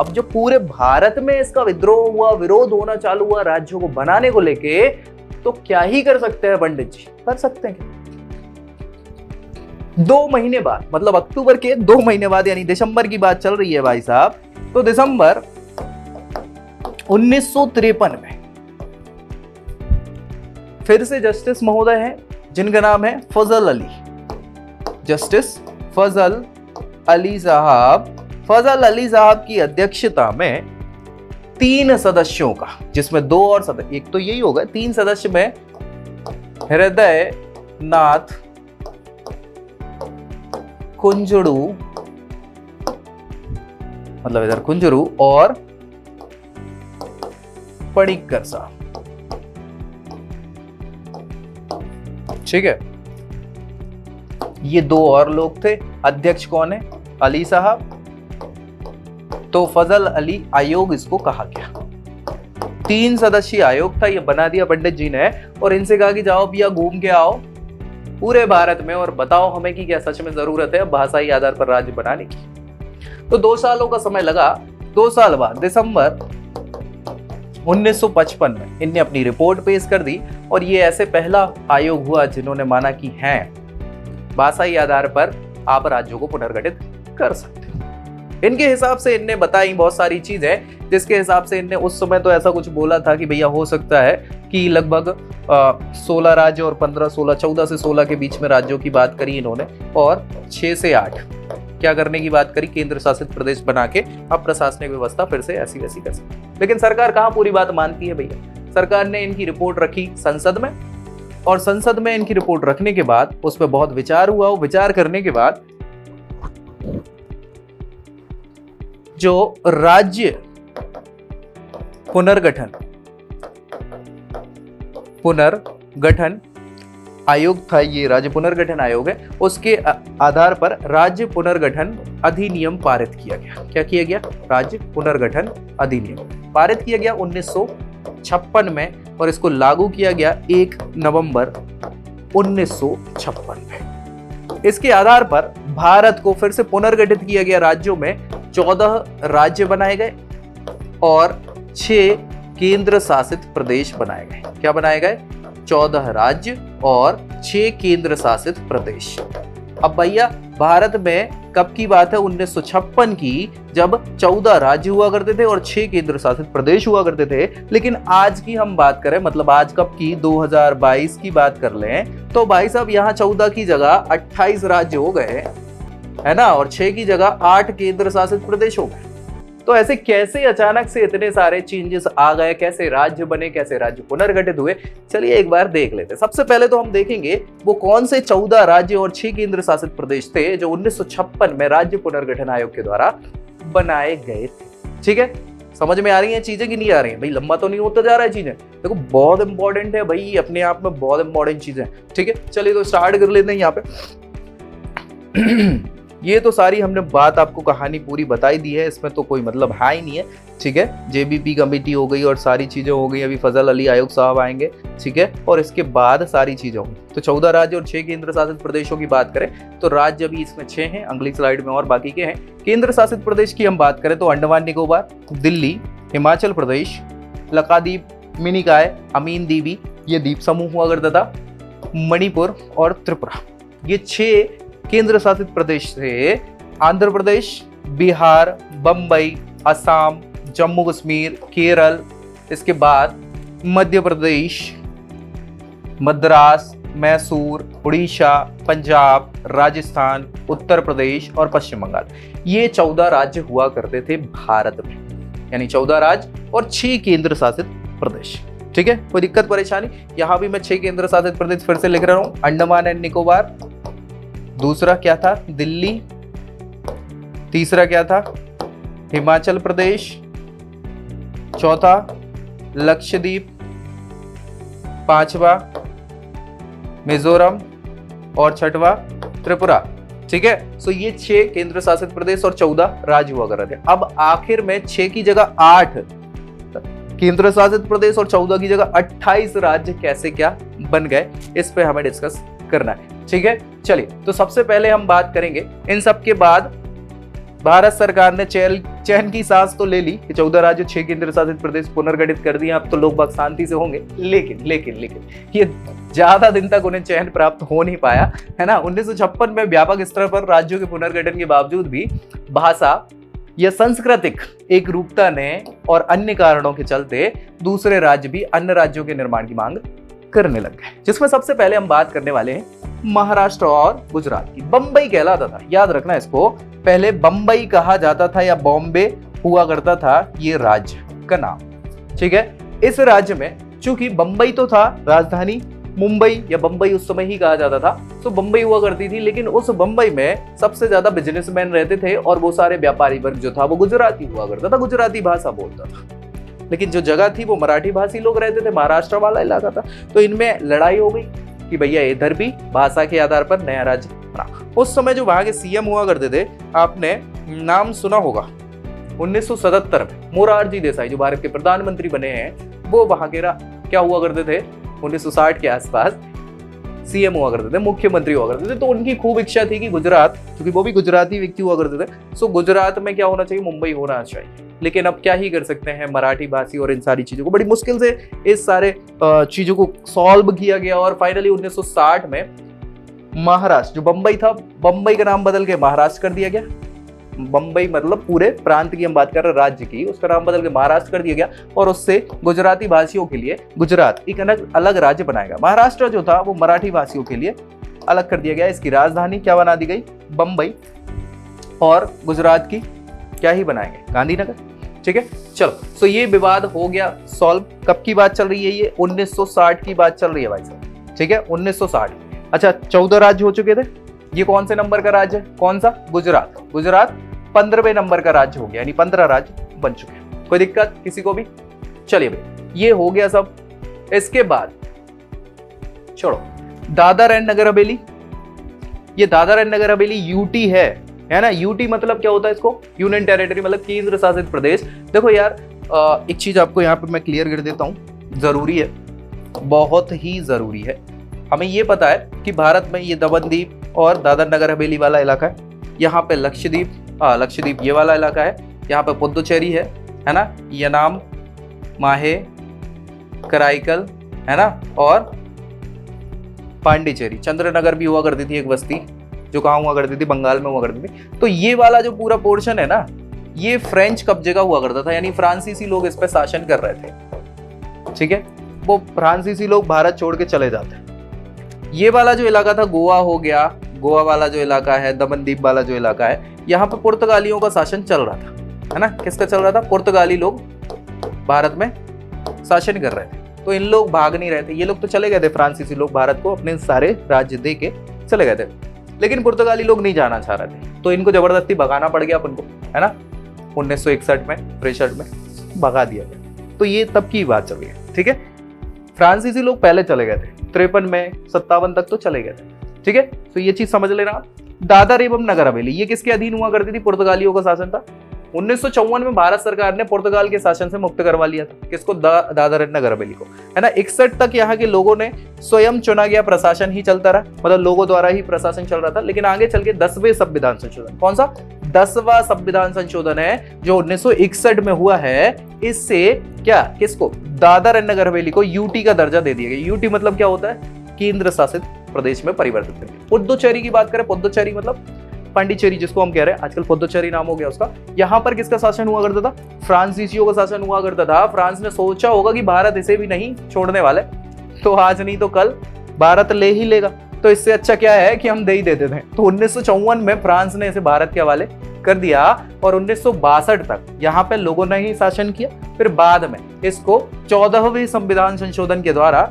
अब जो पूरे भारत में इसका विद्रोह हुआ, विरोध होना चालू हुआ राज्यों को बनाने को लेके, तो क्या ही कर सकते हैं पंडित जी? कर सकते हैं क्या? 2 महीने बाद, मतलब अक्टूबर के 2 महीने बाद, यानी दिसंबर की बात चल रही है भाई साहब, तो दिसंबर 1953 में फिर से जस्टिस महोदय हैं, जिनका नाम है फजल अली, जस्टिस फजल अली साहब। फजल अली साहब की अध्यक्षता में 3 सदस्यों का, जिसमें 2 और सदस्य, एक तो यही होगा, 3 सदस्य में हृदय नाथ कुंजड़ू, मतलब इधर कुंजरू, और पणिक्कर साहब, ठीक है। ये 2 और लोग थे। अध्यक्ष कौन है? अली साहब। तो फजल अली आयोग इसको कहा गया। 3 सदस्यीय आयोग था, ये बना दिया पंडित जी ने और इनसे कहा कि जाओ भैया घूम के आओ पूरे भारत में और बताओ हमें कि क्या सच में जरूरत है भाषाई आधार पर राज्य बनाने की। तो 2 सालों का समय लगा। 2 साल बाद दिसंबर 1955 में इनने अपनी रिपोर्ट पेश कर दी और ये ऐसे पहला आयोग हुआ जिन्होंने माना कि हैं भाषाई आधार पर आप राज्यों को पुनर्गठित कर सकते हैं। इनके हिसाब से इनने बताई बहुत सारी चीजें, जिसके हिसाब से इनने उस समय तो ऐसा कुछ बोला था कि भैया हो सकता है कि लगभग 16 राज्य और 15, 16, 14 से 16 के बीच में राज्यों की बात करी इन्होंने और 6 से 8 क्या करने की बात करी, केंद्र शासित प्रदेश बना के अब प्रशासनिक व्यवस्था फिर से ऐसी वैसी कर सकती। लेकिन सरकार कहाँ पूरी बात मानती है भैया। सरकार ने इनकी रिपोर्ट रखी संसद में और संसद में इनकी रिपोर्ट रखने के बाद उस पर बहुत विचार हुआ। विचार करने के बाद जो राज्य पुनर्गठन आयोग था, ये राज्य पुनर्गठन आयोग है, उसके आधार पर राज्य पुनर्गठन अधिनियम पारित किया गया। क्या किया गया? राज्य पुनर्गठन अधिनियम पारित किया गया 1956 में और इसको लागू किया गया 1 नवंबर 1956 में। इसके आधार पर भारत को फिर से पुनर्गठित किया गया। राज्यों में 14 राज्य बनाए गए और 6 केंद्र शासित प्रदेश बनाए गए। क्या बनाए गए? 14 राज्य और 6 केंद्र शासित प्रदेश। अब भैया भारत में कब की बात है? 1956 की, जब 14 राज्य हुआ करते थे और 6 केंद्र शासित प्रदेश हुआ करते थे। लेकिन आज की हम बात करें, मतलब आज कब की, 2022 की बात कर लें तो भाई साहब यहाँ 14 की जगह 28 राज्य हो गए, है ना, और 6 की जगह 8 केंद्र शासित प्रदेश हो गए। तो ऐसे कैसे अचानक से इतने सारे चेंजेस आ गए, कैसे राज्य बने, कैसे राज्य पुनर्गठित हुए, चलिए एक बार देख लेते हैं। सबसे पहले तो हम देखेंगे वो कौन से 14 राज्य और 6 केंद्र शासित प्रदेश थे जो 1956 में राज्य पुनर्गठन आयोग के द्वारा बनाए गए थे। ठीक है, समझ में आ रही हैं चीजें कि नहीं आ रही हैं? भाई लंबा तो नहीं होता जा रहा है चीजें, देखो बहुत इंपॉर्टेंट है भाई, अपने आप में बहुत इंपॉर्टेंट चीजें। ठीक है, चलिए तो स्टार्ट कर लेते हैं यहाँ पे। ये तो सारी हमने बात आपको कहानी पूरी बताई दी है, इसमें तो कोई मतलब है ही नहीं है। ठीक है, जेबीपी कमेटी हो गई और सारी चीजें हो गई, अभी फजल अली आयोग साहब आएंगे। ठीक है, और इसके बाद सारी चीजें होंगी। तो 14 राज्य और 6 केंद्र शासित प्रदेशों की बात करें तो राज्य अभी इसमें 6 हैं, अगली स्लाइड में और बाकी के हैं। केंद्र शासित प्रदेश की हम बात करें तो अंडमान निकोबार, दिल्ली, हिमाचल प्रदेश, लक्षद्वीप, मिनिकॉय, अमीन द्वीप, ये द्वीप समूह हुआ करता था, मणिपुर और त्रिपुरा, ये 6 केंद्र शासित प्रदेश थे। आंध्र प्रदेश, बिहार, बंबई, असम, जम्मू कश्मीर, केरल, इसके बाद मध्य प्रदेश, मद्रास, मैसूर, उड़ीसा, पंजाब, राजस्थान, उत्तर प्रदेश और पश्चिम बंगाल, ये 14 राज्य हुआ करते थे भारत में, यानी 14 राज्य और 6 केंद्र शासित प्रदेश। ठीक है, कोई दिक्कत परेशानी? यहां भी मैं 6 केंद्र शासित प्रदेश फिर से लिख रहा हूं। अंडमान एंड निकोबार, दूसरा क्या था? दिल्ली, तीसरा क्या था? हिमाचल प्रदेश, चौथा लक्षद्वीप, पांचवा मिजोरम और छठवा त्रिपुरा। ठीक है, सो ये 6 केंद्र शासित प्रदेश और 14 राज्य हुआ कर रहे थे। अब आखिर में 6 की जगह 8 केंद्र शासित प्रदेश और 14 की जगह 28 राज्य कैसे क्या बन गए, इस पे हमें डिस्कस करना है। ठीक है, चलिए तो सबसे पहले हम बात करेंगे। इन सब के बाद भारत सरकार ने चैन की सांस तो ले ली कि 14 राज्य 6 केंद्र शासित प्रदेश पुनर्गठित कर दिए, अब तो लोग बाग शांति से होंगे। लेकिन ये ज्यादा दिन तक उन्हें चैन प्राप्त हो नहीं पाया, है ना। 1956 में व्यापक स्तर पर राज्यों के पुनर्गठन के बावजूद भी भाषा या सांस्कृतिक एक रूपता ने और अन्य कारणों के चलते दूसरे राज्य भी अन्य राज्यों के निर्माण की मांग करने लग गए, जिसमें सबसे पहले हम बात करने वाले हैं महाराष्ट्र और गुजरात की। बंबई कहलाता था, याद रखना इसको, पहले बंबई कहा जाता था या बॉम्बे हुआ करता था ये राज्य का नाम। ठीक है, इस राज्य में चूंकि बंबई तो था राजधानी, मुंबई या बंबई उस समय ही कहा जाता था, तो बंबई हुआ करती थी। लेकिन उस बंबई में सबसे ज्यादा बिजनेसमैन रहते थे और वो सारे व्यापारी वर्ग जो था वो गुजराती हुआ करता था, गुजराती भाषा बोलता था। लेकिन जो जगह थी वो मराठी भाषी लोग रहते थे, महाराष्ट्र वाला इलाका था। तो इनमें लड़ाई हो गई कि भैया इधर भी भाषा के आधार पर नया राज्य बना। उस समय जो वहां के सीएम हुआ करते थे, आपने नाम सुना होगा 1977 में मोरारजी देसाई जो भारत के प्रधानमंत्री बने हैं, वो वहां के क्या हुआ करते थे 1960 के आसपास सीएम हुआ करते थे, मुख्यमंत्री हुआ करते थे। तो उनकी खूब इच्छा थी कि गुजरात, क्योंकि वो भी गुजराती व्यक्ति हुआ करते थे, सो गुजरात में क्या होना चाहिए, मुंबई होना चाहिए। लेकिन अब क्या ही कर सकते हैं, मराठी भाषी और इन सारी चीजों को बड़ी मुश्किल से इस सारे चीजों को सॉल्व किया गया और फाइनली 1960 में महाराष्ट्र जो बंबई था, बंबई का नाम बदल के महाराष्ट्र कर दिया गया। बंबई मतलब पूरे प्रांत की हम बात कर रहे हैं, राज्य की, उसका नाम बदल के महाराष्ट्र कर दिया गया और उससे गुजराती भाषियों के लिए गुजरात एक अलग राज्य बनाएगा। महाराष्ट्र जो था वो मराठी भाषियों के लिए अलग कर दिया गया। इसकी राजधानी क्या बना दी गई, बंबई, और गुजरात की क्या ही बनाएंगे, गांधीनगर। ठीक है, चलो, सो ये विवाद हो गया सॉल्व। कब की बात चल रही है, ये 1960 की बात चल रही है भाई साहब। ठीक है, 1960। अच्छा, 14 राज्य हो चुके थे। ये कौन से नंबर का राज्य है, कौन सा, गुजरात। गुजरात 15वें नंबर का राज्य हो गया, यानी 15 राज्य बन चुके हैं। कोई दिक्कत किसी को भी? चलिए भाई, ये हो गया सब। इसके बाद छोड़ो, दादर एंड नगर हवेली। ये दादर एंड नगर हवेली यूटी है ना। यूटी मतलब क्या होता है, इसको यूनियन टेरिटरी मतलब केंद्र शासित प्रदेश। देखो यार, एक चीज आपको यहाँ पे मैं क्लियर कर देता हूँ, जरूरी है, बहुत ही जरूरी है। हमें ये पता है कि भारत में ये दमनदीप और दादर नगर हवेली वाला इलाका है, यहाँ पे लक्षद्वीप ये वाला इलाका है, यहाँ पे पुदुचेरी है ना, यनाम, माहे, कराईकल है ना, और पांडिचेरी। चंद्रनगर भी हुआ करती थी एक बस्ती, जो कहाँ हुआ करती थी, बंगाल में हुआ करती थी। तो ये वाला जो पूरा पोर्शन है ना, ये फ्रेंच कब्जे का हुआ करता था, यानी फ्रांसीसी लोग इस पे शासन कर रहे थे। ठीक है, वो फ्रांसीसी लोग भारत छोड़ के चले जाते। ये वाला जो इलाका था, गोवा हो गया, गोवा वाला जो इलाका है, दमनदीप वाला जो इलाका है, यहाँ पे पुर्तगालियों का शासन चल रहा था, है ना। किसका चल रहा था, पुर्तगाली लोग भारत में शासन कर रहे थे। तो इन लोग भाग नहीं रहे थे, ये लोग तो चले गए थे, फ्रांसीसी लोग भारत को अपने सारे राज्य दे के चले गए थे, लेकिन पुर्तगाली लोग नहीं जाना चाह रहे थे, तो इनको जबरदस्ती भगाना पड़ गया अपन को, है ना। 1961 में 63 में भगा दिया गया। तो ये तब की बात चल रही है। ठीक है, फ्रांसीसी लोग पहले चले गए थे, 53 में 57 तक तो चले गए थे। ठीक है, तो ये चीज समझ लेना। दादर एवं नगर हवेली ये किसके अधीन हुआ करती थी, पुर्तगालियों का शासन था। 1954 में भारत सरकार ने पुर्तगाल के शासन से मुक्त करवा लिया था, किसको, दादर एंड नगर हवेली को, है ना। 61 तक यहाँ के लोगों ने स्वयं चुना गया प्रशासन ही चलता रहा, मतलब लोगों द्वारा ही प्रशासन चल रहा था। लेकिन आगे चल के 10वें संविधान संशोधन, कौन सा, 10वां संविधान संशोधन है जो 1961 में हुआ है, इससे क्या, किसको, दादर एंड नगर हवेली को यूटी का दर्जा दे दिया गया। यूटी मतलब क्या होता है, केंद्र शासित प्रदेश में परिवर्तित करके। पुदुचेरी की बात करें, पुदुचेरी मतलब पांडिचेरी जिसको हम कह रहे हैं, आजकल पुदुचेरी नाम हो गया उसका। यहाँ पर किसका शासन हुआ करता था, फ्रांसीसियों का शासन हुआ करता था। फ्रांस ने सोचा होगा कि भारत इसे भी नहीं छोड़ने वाले, तो आज नहीं तो कल भारत ले ही लेगा, तो इससे अच्छा क्या है कि हम दे ही देते थे। तो 1954 में फ्रांस ने इसे भारत के हवाले कर दिया और 1962 तक यहाँ पे लोगों ने ही शासन किया। फिर बाद में इसको 14वें संविधान संशोधन के द्वारा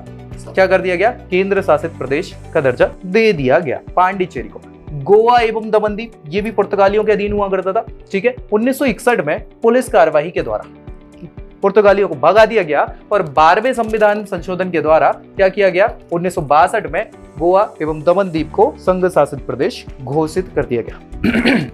क्या कर दिया गया, केंद्र शासित प्रदेश का दर्जा दे दिया गया पांडिचेरी को। गोवा एवं दमनदीप ये भी पुर्तगालियों के अधीन हुआ करता था। ठीक है, 1961 में पुलिस कार्यवाही के द्वारा पुर्तगालियों को भगा दिया गया और 12वें संविधान संशोधन के द्वारा क्या किया गया, 1962 में गोवा एवं दमनदीप को संघ शासित प्रदेश घोषित कर दिया गया।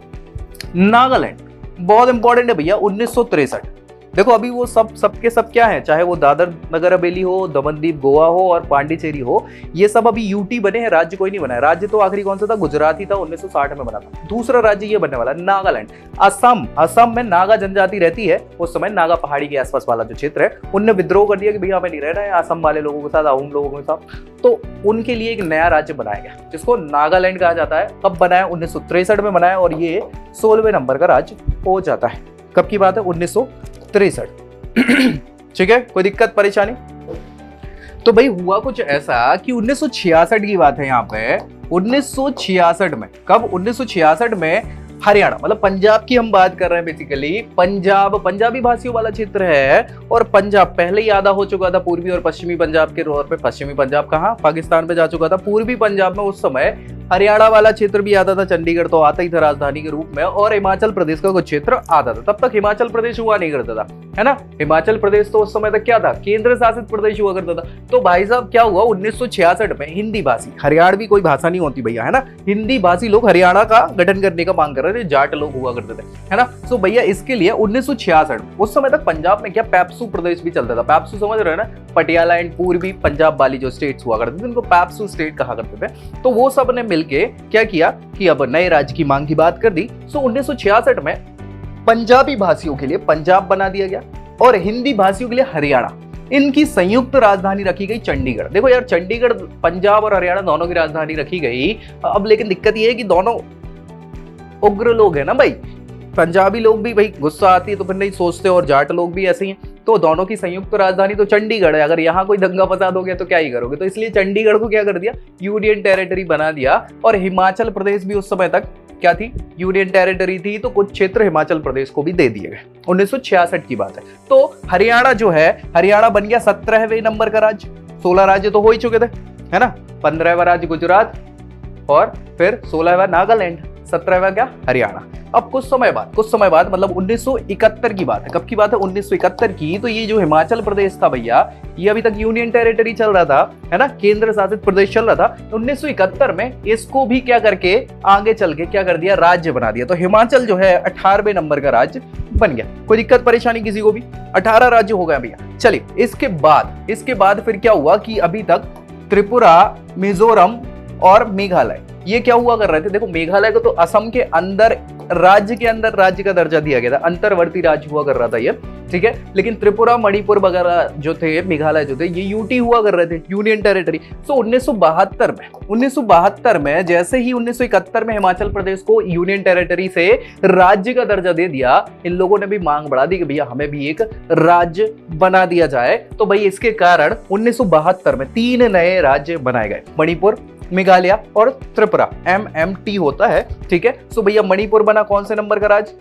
नागालैंड बहुत इंपॉर्टेंट है भैया, 1963। देखो अभी वो सबके सब क्या है, चाहे वो दादर नगर हवेली हो, दमनदीप, गोवा हो और पांडिचेरी हो, ये सब अभी यूटी बने हैं, राज्य कोई नहीं बना है। राज्य तो आखिरी कौन सा था, गुजरात ही था, 1960 में बना था। दूसरा राज्य ये बनने वाला है नागालैंड। असम में नागा जनजाति रहती है, उस समय नागा पहाड़ी के आसपास वाला जो क्षेत्र है, उनने विद्रोह कर दिया कि भैया हमें नहीं रहना है असम वाले लोगों के साथ, आहूम लोगों के साथ, तो उनके लिए एक नया राज्य बनाया गया जिसको नागालैंड कहा जाता है। कब बनाया, 1963 में बनाया और ये 16वें नंबर का राज्य हो जाता है। कब की बात है, 1963। ठीक है, कोई दिक्कत परेशानी? तो भाई हुआ कुछ ऐसा कि 1966 की बात है यहाँ पे। 1966 में, कब, 1966 में हरियाणा मतलब पंजाब की हम बात कर रहे हैं बेसिकली। पंजाबी भाषियों वाला क्षेत्र है और पंजाब पहले ही आधा हो चुका था पूर्वी और पश्चिमी पंजाब के तौर पे। पश्चिमी पंजाब कहाँ, पाकिस्तान पे जा चुका था। पूर्वी पंजाब में उस समय हरियाणा वाला क्षेत्र भी आता था, चंडीगढ़ तो आता ही था राजधानी के रूप में, और हिमाचल प्रदेश का कुछ क्षेत्र आता था। तब तक हिमाचल प्रदेश हुआ नहीं करता था, है ना। हिमाचल प्रदेश तो उस समय तक क्या था, केंद्र शासित प्रदेश हुआ करता था। तो भाई साहब क्या हुआ, 1966 में हिंदी भाषी, हरियाणवी कोई भाषा नहीं होती भैया, है ना, हिंदी भाषी लोग हरियाणा का गठन करने का मांग कर रहे थे, जाट लोग हुआ करते थे, है ना। सो भैया इसके लिए 1966 उस समय तक पंजाब में क्या पैप्सू प्रदेश भी चलता था। पैप्सू समझ रहे हो ना, पटियाला एंड पूर्वी पंजाब वाली जो स्टेट्स हुआ करते थे उनको पैप्सू स्टेट कहा करते थे। तो वो सब ने मिलके क्या किया कि अब नए राज्य की मांग की बात कर दी। सो 1966 में पंजाबी भाषियों के लिए पंजाब बना दिया गया और हिंदी भाषियों के लिए हरियाणा। इनकी संयुक्त राजधानी रखी गई चंडीगढ़। देखो यार, चंडीगढ़ पंजाब और हरियाणा दोनों की राजधानी रखी गई। अब लेकिन दिक्कत ये है कि दोनों उग्र लोग हैं ना भाई, पंजाबी लोग भी भाई गुस्सा आती है तो फिर नहीं सोचते, और जाट लोग भी ऐसे ही हैं। तो दोनों की संयुक्त राजधानी तो चंडीगढ़ है। अगर यहाँ कोई दंगा फसाद हो गया तो क्या ही करोगे। तो इसलिए चंडीगढ़ को क्या कर दिया, यूनियन टेरिटरी बना दिया। और हिमाचल प्रदेश भी उस समय तक क्या थी, यूनियन टेरिटरी थी। तो कुछ क्षेत्र हिमाचल प्रदेश को भी दे दिए गए। 1966 की बात है। तो हरियाणा जो है, हरियाणा बन गया 17वें नंबर का राज्य। 16 राज्य तो हो ही चुके थे, है ना। 15वां राज्य गुजरात और फिर 16वां नागालैंड, 17वां क्या, हरियाणा। अब कुछ समय बाद मतलब 1971 की बात है। कब की बात है, 1971 की। तो ये जो हिमाचल प्रदेश था भैया, ये अभी तक यूनियन टेरिटरी चल रहा था, है ना, केंद्र शासित प्रदेश चल रहा था। 1971 में इसको भी क्या करके आगे चल के क्या कर दिया, राज्य बना दिया। तो हिमाचल जो है 18वें नंबर का राज्य बन गया। कोई दिक्कत परेशानी किसी को भी, 18 राज्य हो गया भैया। चलिए इसके बाद फिर क्या हुआ कि अभी तक त्रिपुरा, मिजोरम और मेघालय ये क्या हुआ कर रहे थे। देखो मेघालय को तो असम के अंदर राज्य के अंदर राज्य का दर्जा दिया गया था, अंतर्वर्ती राज्य हुआ कर रहा था ये, ठीक है। लेकिन त्रिपुरा, मणिपुर वगैरह जो थे, मेघालय जो थे, ये यूटी हुआ कर रहे थे, यूनियन टेरिटरी। सो 1972 में जैसे ही 1971 में हिमाचल प्रदेश को यूनियन टेरिटरी से राज्य का दर्जा दे दिया, इन लोगों ने भी मांग बढ़ा दी कि भैया हमें भी एक राज्य बना दिया जाए। तो भाई इसके कारण 1972 में 3 नए राज्य बनाए गए, मणिपुर, मेघालय और त्रिपुरा। MMT होता है, ठीक है। सो भैया मणिपुर बना कौन से नंबर का राज्य,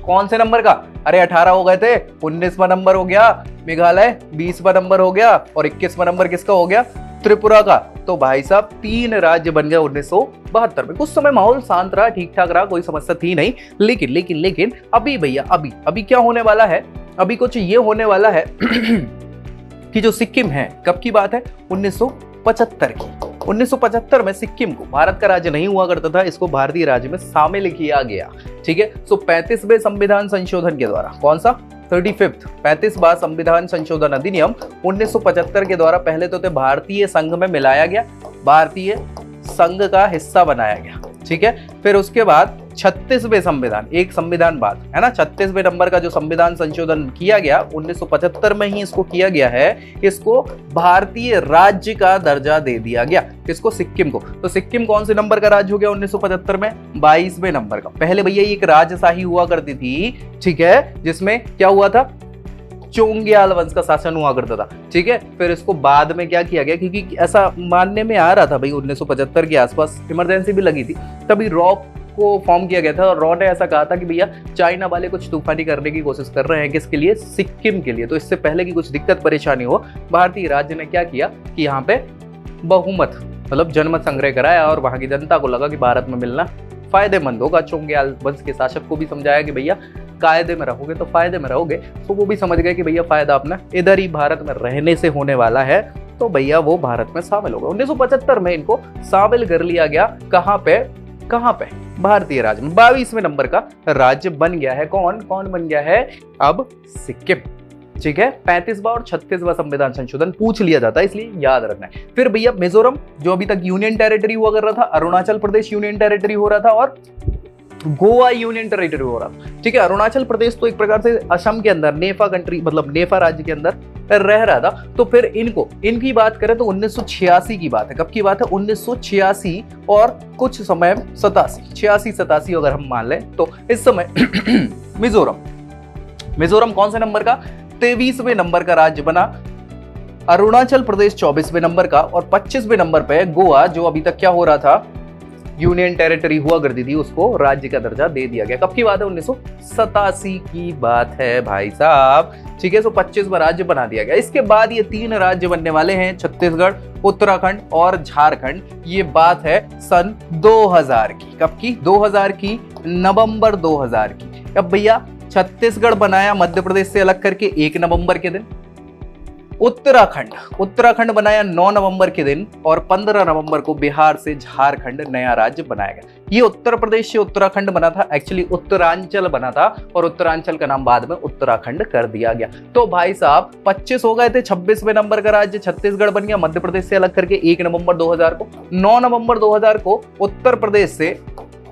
कौन से नंबर का, अरे 18 हो गए थे, 19वां नंबर हो गया मेघालय, 20वां नंबर हो गया और 21वां नंबर किसका हो गया, त्रिपुरा का। तो भाई साहब 3 राज्य बन गया 1972 में। कुछ समय माहौल शांत रहा, ठीक ठाक रहा, कोई समस्या थी नहीं। लेकिन अभी भैया अभी क्या होने वाला है, अभी कुछ ये होने वाला है कि जो सिक्किम है, कब की बात है, 1975 की। 1975 में सिक्किम को भारत का राज्य नहीं हुआ करता था, इसको भारतीय राज्य में शामिल किया गया, ठीक है। सो 35वें संविधान संशोधन के द्वारा, कौन सा, 35वां संविधान संशोधन अधिनियम 1975 के द्वारा पहले तो भारतीय संघ में मिलाया गया, भारतीय संघ का हिस्सा बनाया गया, ठीक है। फिर उसके बाद 36वें संविधान, एक संविधान बाद, है ना, 36वें नंबर का जो संविधान संशोधन किया गया 1975 में ही इसको किया गया है, इसको भारतीय राज्य का दर्जा दे दिया गया। किसको, सिक्किम को। तो सिक्किम कौन से नंबर का राज्य हो गया 1975 में, 22वें नंबर का। पहले भैया एक राजशाही हुआ करती थी, ठीक है, जिसमें क्या हुआ था, चोंग्याल वंश का शासन हुआ करता था, ठीक है। फिर इसको बाद में क्या किया गया, क्योंकि ऐसा मानने में आ रहा था भाई 1975 के आसपास इमरजेंसी भी लगी थी, तभी रॉ को फॉर्म किया गया था। और रॉ ने ऐसा कहा था कि भैया चाइना वाले कुछ तूफानी करने की कोशिश कर रहे हैं, किसके लिए, सिक्किम के लिए। तो इससे पहले की कुछ दिक्कत परेशानी हो, भारतीय राज्य ने क्या किया कि यहाँ पे बहुमत मतलब जनमत संग्रह कराया और वहां की जनता को लगा कि भारत में मिलना फायदेमंद होगा। चोंग्याल वंश के शासक को भी समझाया कि भैया कायदे में रहोगे तो फायदे में रहोगे। तो वो भी समझ गए कि भैया फायदा अपना इधर ही भारत में रहने से होने वाला है, तो भैया वो भारत में शामिल हो गए। 1975 में इनको शामिल कर लिया गया। कहाँ पे, भारतीय राज्य में 22वें नंबर का राज्य बन गया है। कौन बन गया है अब, सिक्किम, ठीक है। 35वां और 36वां संविधान संशोधन पूछ लिया जाता है, इसलिए याद रखना है। फिर भैया मिजोरम जो अभी तक यूनियन टेरिटरी हुआ कर रहा था, अरुणाचल प्रदेश यूनियन टेरिटरी हो रहा था और गोवा यूनियन टेरिटरी हो रहा था, ठीक है। अरुणाचल प्रदेश तो एक प्रकार से असम के अंदर नेफा कंट्री मतलब नेफा राज्य के अंदर रह रहा था। तो फिर इनकी बात करें तो 1986 की बात है। कब की बात है, 1986 और कुछ समय 87 अगर हम मान लें तो इस समय मिजोरम कौन से नंबर का, 23वें नंबर का राज्य बना। अरुणाचल प्रदेश 24वें नंबर का और 25वें नंबर पे गोवा जो अभी तक क्या हो रहा था, यूनियन टेरिटरी हुआ करती थी उसको राज्य का दर्जा दे दिया गया। कब की बात है? 1987 की बात है भाई साहब, ठीक है। 25वां राज्य बना दिया गया। इसके बाद ये 3 राज्य बनने वाले हैं, छत्तीसगढ़, उत्तराखंड और झारखंड। ये बात है सन 2000 की। कब की? 2000 की, नवंबर 2000 की। अब भैया छत्तीसगढ़ बनाया मध्य प्रदेश से अलग करके 1 नवंबर के दिन। उत्तराखंड बनाया 9 नवंबर के दिन, और 15 नवंबर को बिहार से झारखंड नया राज्य बनाया गया। ये उत्तर प्रदेश से उत्तराखंड बना था, एक्चुअली उत्तरांचल बना था, और उत्तरांचल का नाम बाद में उत्तराखंड कर दिया गया। तो भाई साहब 25 हो गए थे, 26वें नंबर का राज्य छत्तीसगढ़ बन गया मध्य प्रदेश से अलग करके 1 नवंबर 2000 को। 9 नवंबर 2000 को उत्तर प्रदेश से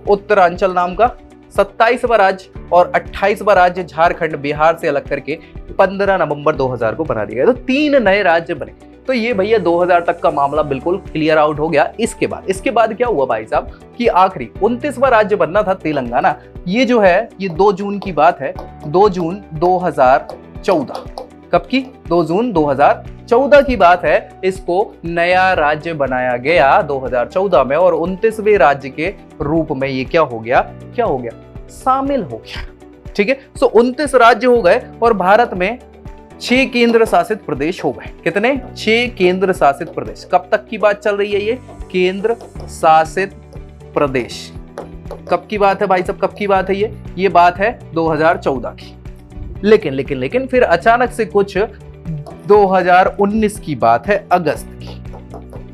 उत्तरांचल नाम का 27वां राज्य और 28वां राज्य झारखंड बिहार से अलग करके 15 नवंबर 2000 को बना दिया गया। तो 3 नए राज्य बने। तो ये भैया 2000 तक का मामला बिल्कुल क्लियर आउट हो गया। इसके बाद क्या हुआ भाई साहब कि आखिरी 29वां राज्य बनना था तेलंगाना। ये जो है ये 2 जून की बात है, 2 जून 2014। कब की? 2 जून 2014 की बात है। इसको नया राज्य बनाया गया 2014 में, और 29वें राज्य के रूप में ये क्या हो गया? शामिल हो गया, ठीक है। 29 राज्य हो गए और भारत में 6 केंद्र शासित प्रदेश हो गए। कितने? 6 केंद्र शासित प्रदेश। कब तक की बात चल रही है ये? केंद्र शासित प्रदेश। कब की बात है भाई साहब? कब की बात है ये बात है 2014 की। लेकिन फिर अचानक से कुछ 2019 की बात है, अगस्त की।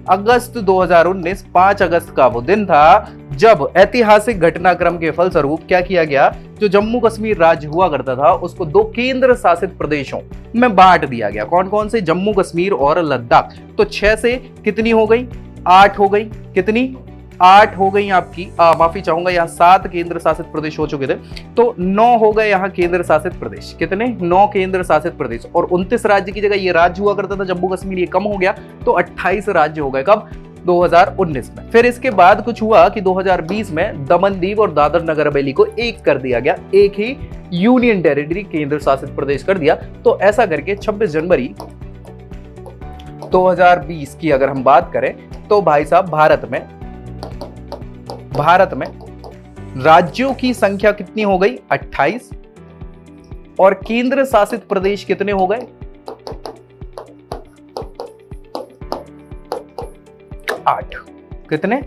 अगस्त 2019, 5 अगस्त का वो दिन था जब ऐतिहासिक घटनाक्रम के फलस्वरूप क्या किया गया, जो जम्मू कश्मीर राज्य हुआ करता था उसको 2 केंद्र शासित प्रदेशों में बांट दिया गया। कौन कौन से? जम्मू कश्मीर और लद्दाख। तो 6 से कितनी हो गई? 8 हो गई। कितनी? 8 हो गई आपकी, माफी चाहूंगा, यहाँ 7 केंद्र शासित प्रदेश हो चुके थे, तो 9 हो गए यहाँ केंद्र शासित प्रदेश। कितने? 9 केंद्र शासित प्रदेश। और 29 राज्य की जगह ये राज्य हुआ करता था जम्मू कश्मीर, ये कम हो गया, तो 28 राज्य हो गए। कब? 2019 में। फिर इसके बाद कुछ हुआ कि 2020 में दमन दीव और दादर नगर हवेली को एक कर दिया गया, एक ही यूनियन टेरिटरी केंद्र शासित प्रदेश कर दिया। तो ऐसा करके 26 जनवरी 2020 की अगर हम बात करें तो भाई साहब भारत में राज्यों की संख्या कितनी हो गई? 28, और केंद्र शासित प्रदेश कितने हो गए? 8। कितने?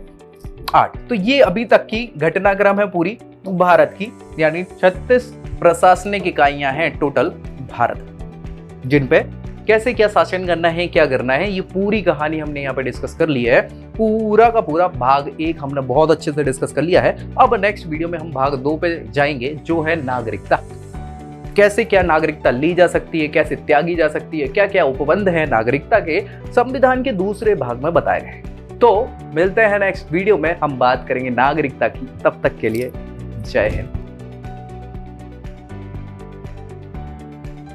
8। तो ये अभी तक की घटनाक्रम है पूरी भारत की, यानी 36 प्रशासनिक इकाइयां हैं टोटल भारत, जिन पे कैसे क्या शासन करना है, क्या करना है, ये पूरी कहानी हमने यहाँ पे डिस्कस कर ली है। पूरा का पूरा भाग 1 हमने बहुत अच्छे से डिस्कस कर लिया है। अब नेक्स्ट वीडियो में हम भाग 2 पे जाएंगे, जो है नागरिकता। कैसे क्या नागरिकता ली जा सकती है, कैसे त्यागी जा सकती है, क्या क्या उपबंध है नागरिकता के, संविधान के दूसरे भाग में बताए गए। तो मिलते हैं नेक्स्ट वीडियो में, हम बात करेंगे नागरिकता की। तब तक के लिए जय हिंद।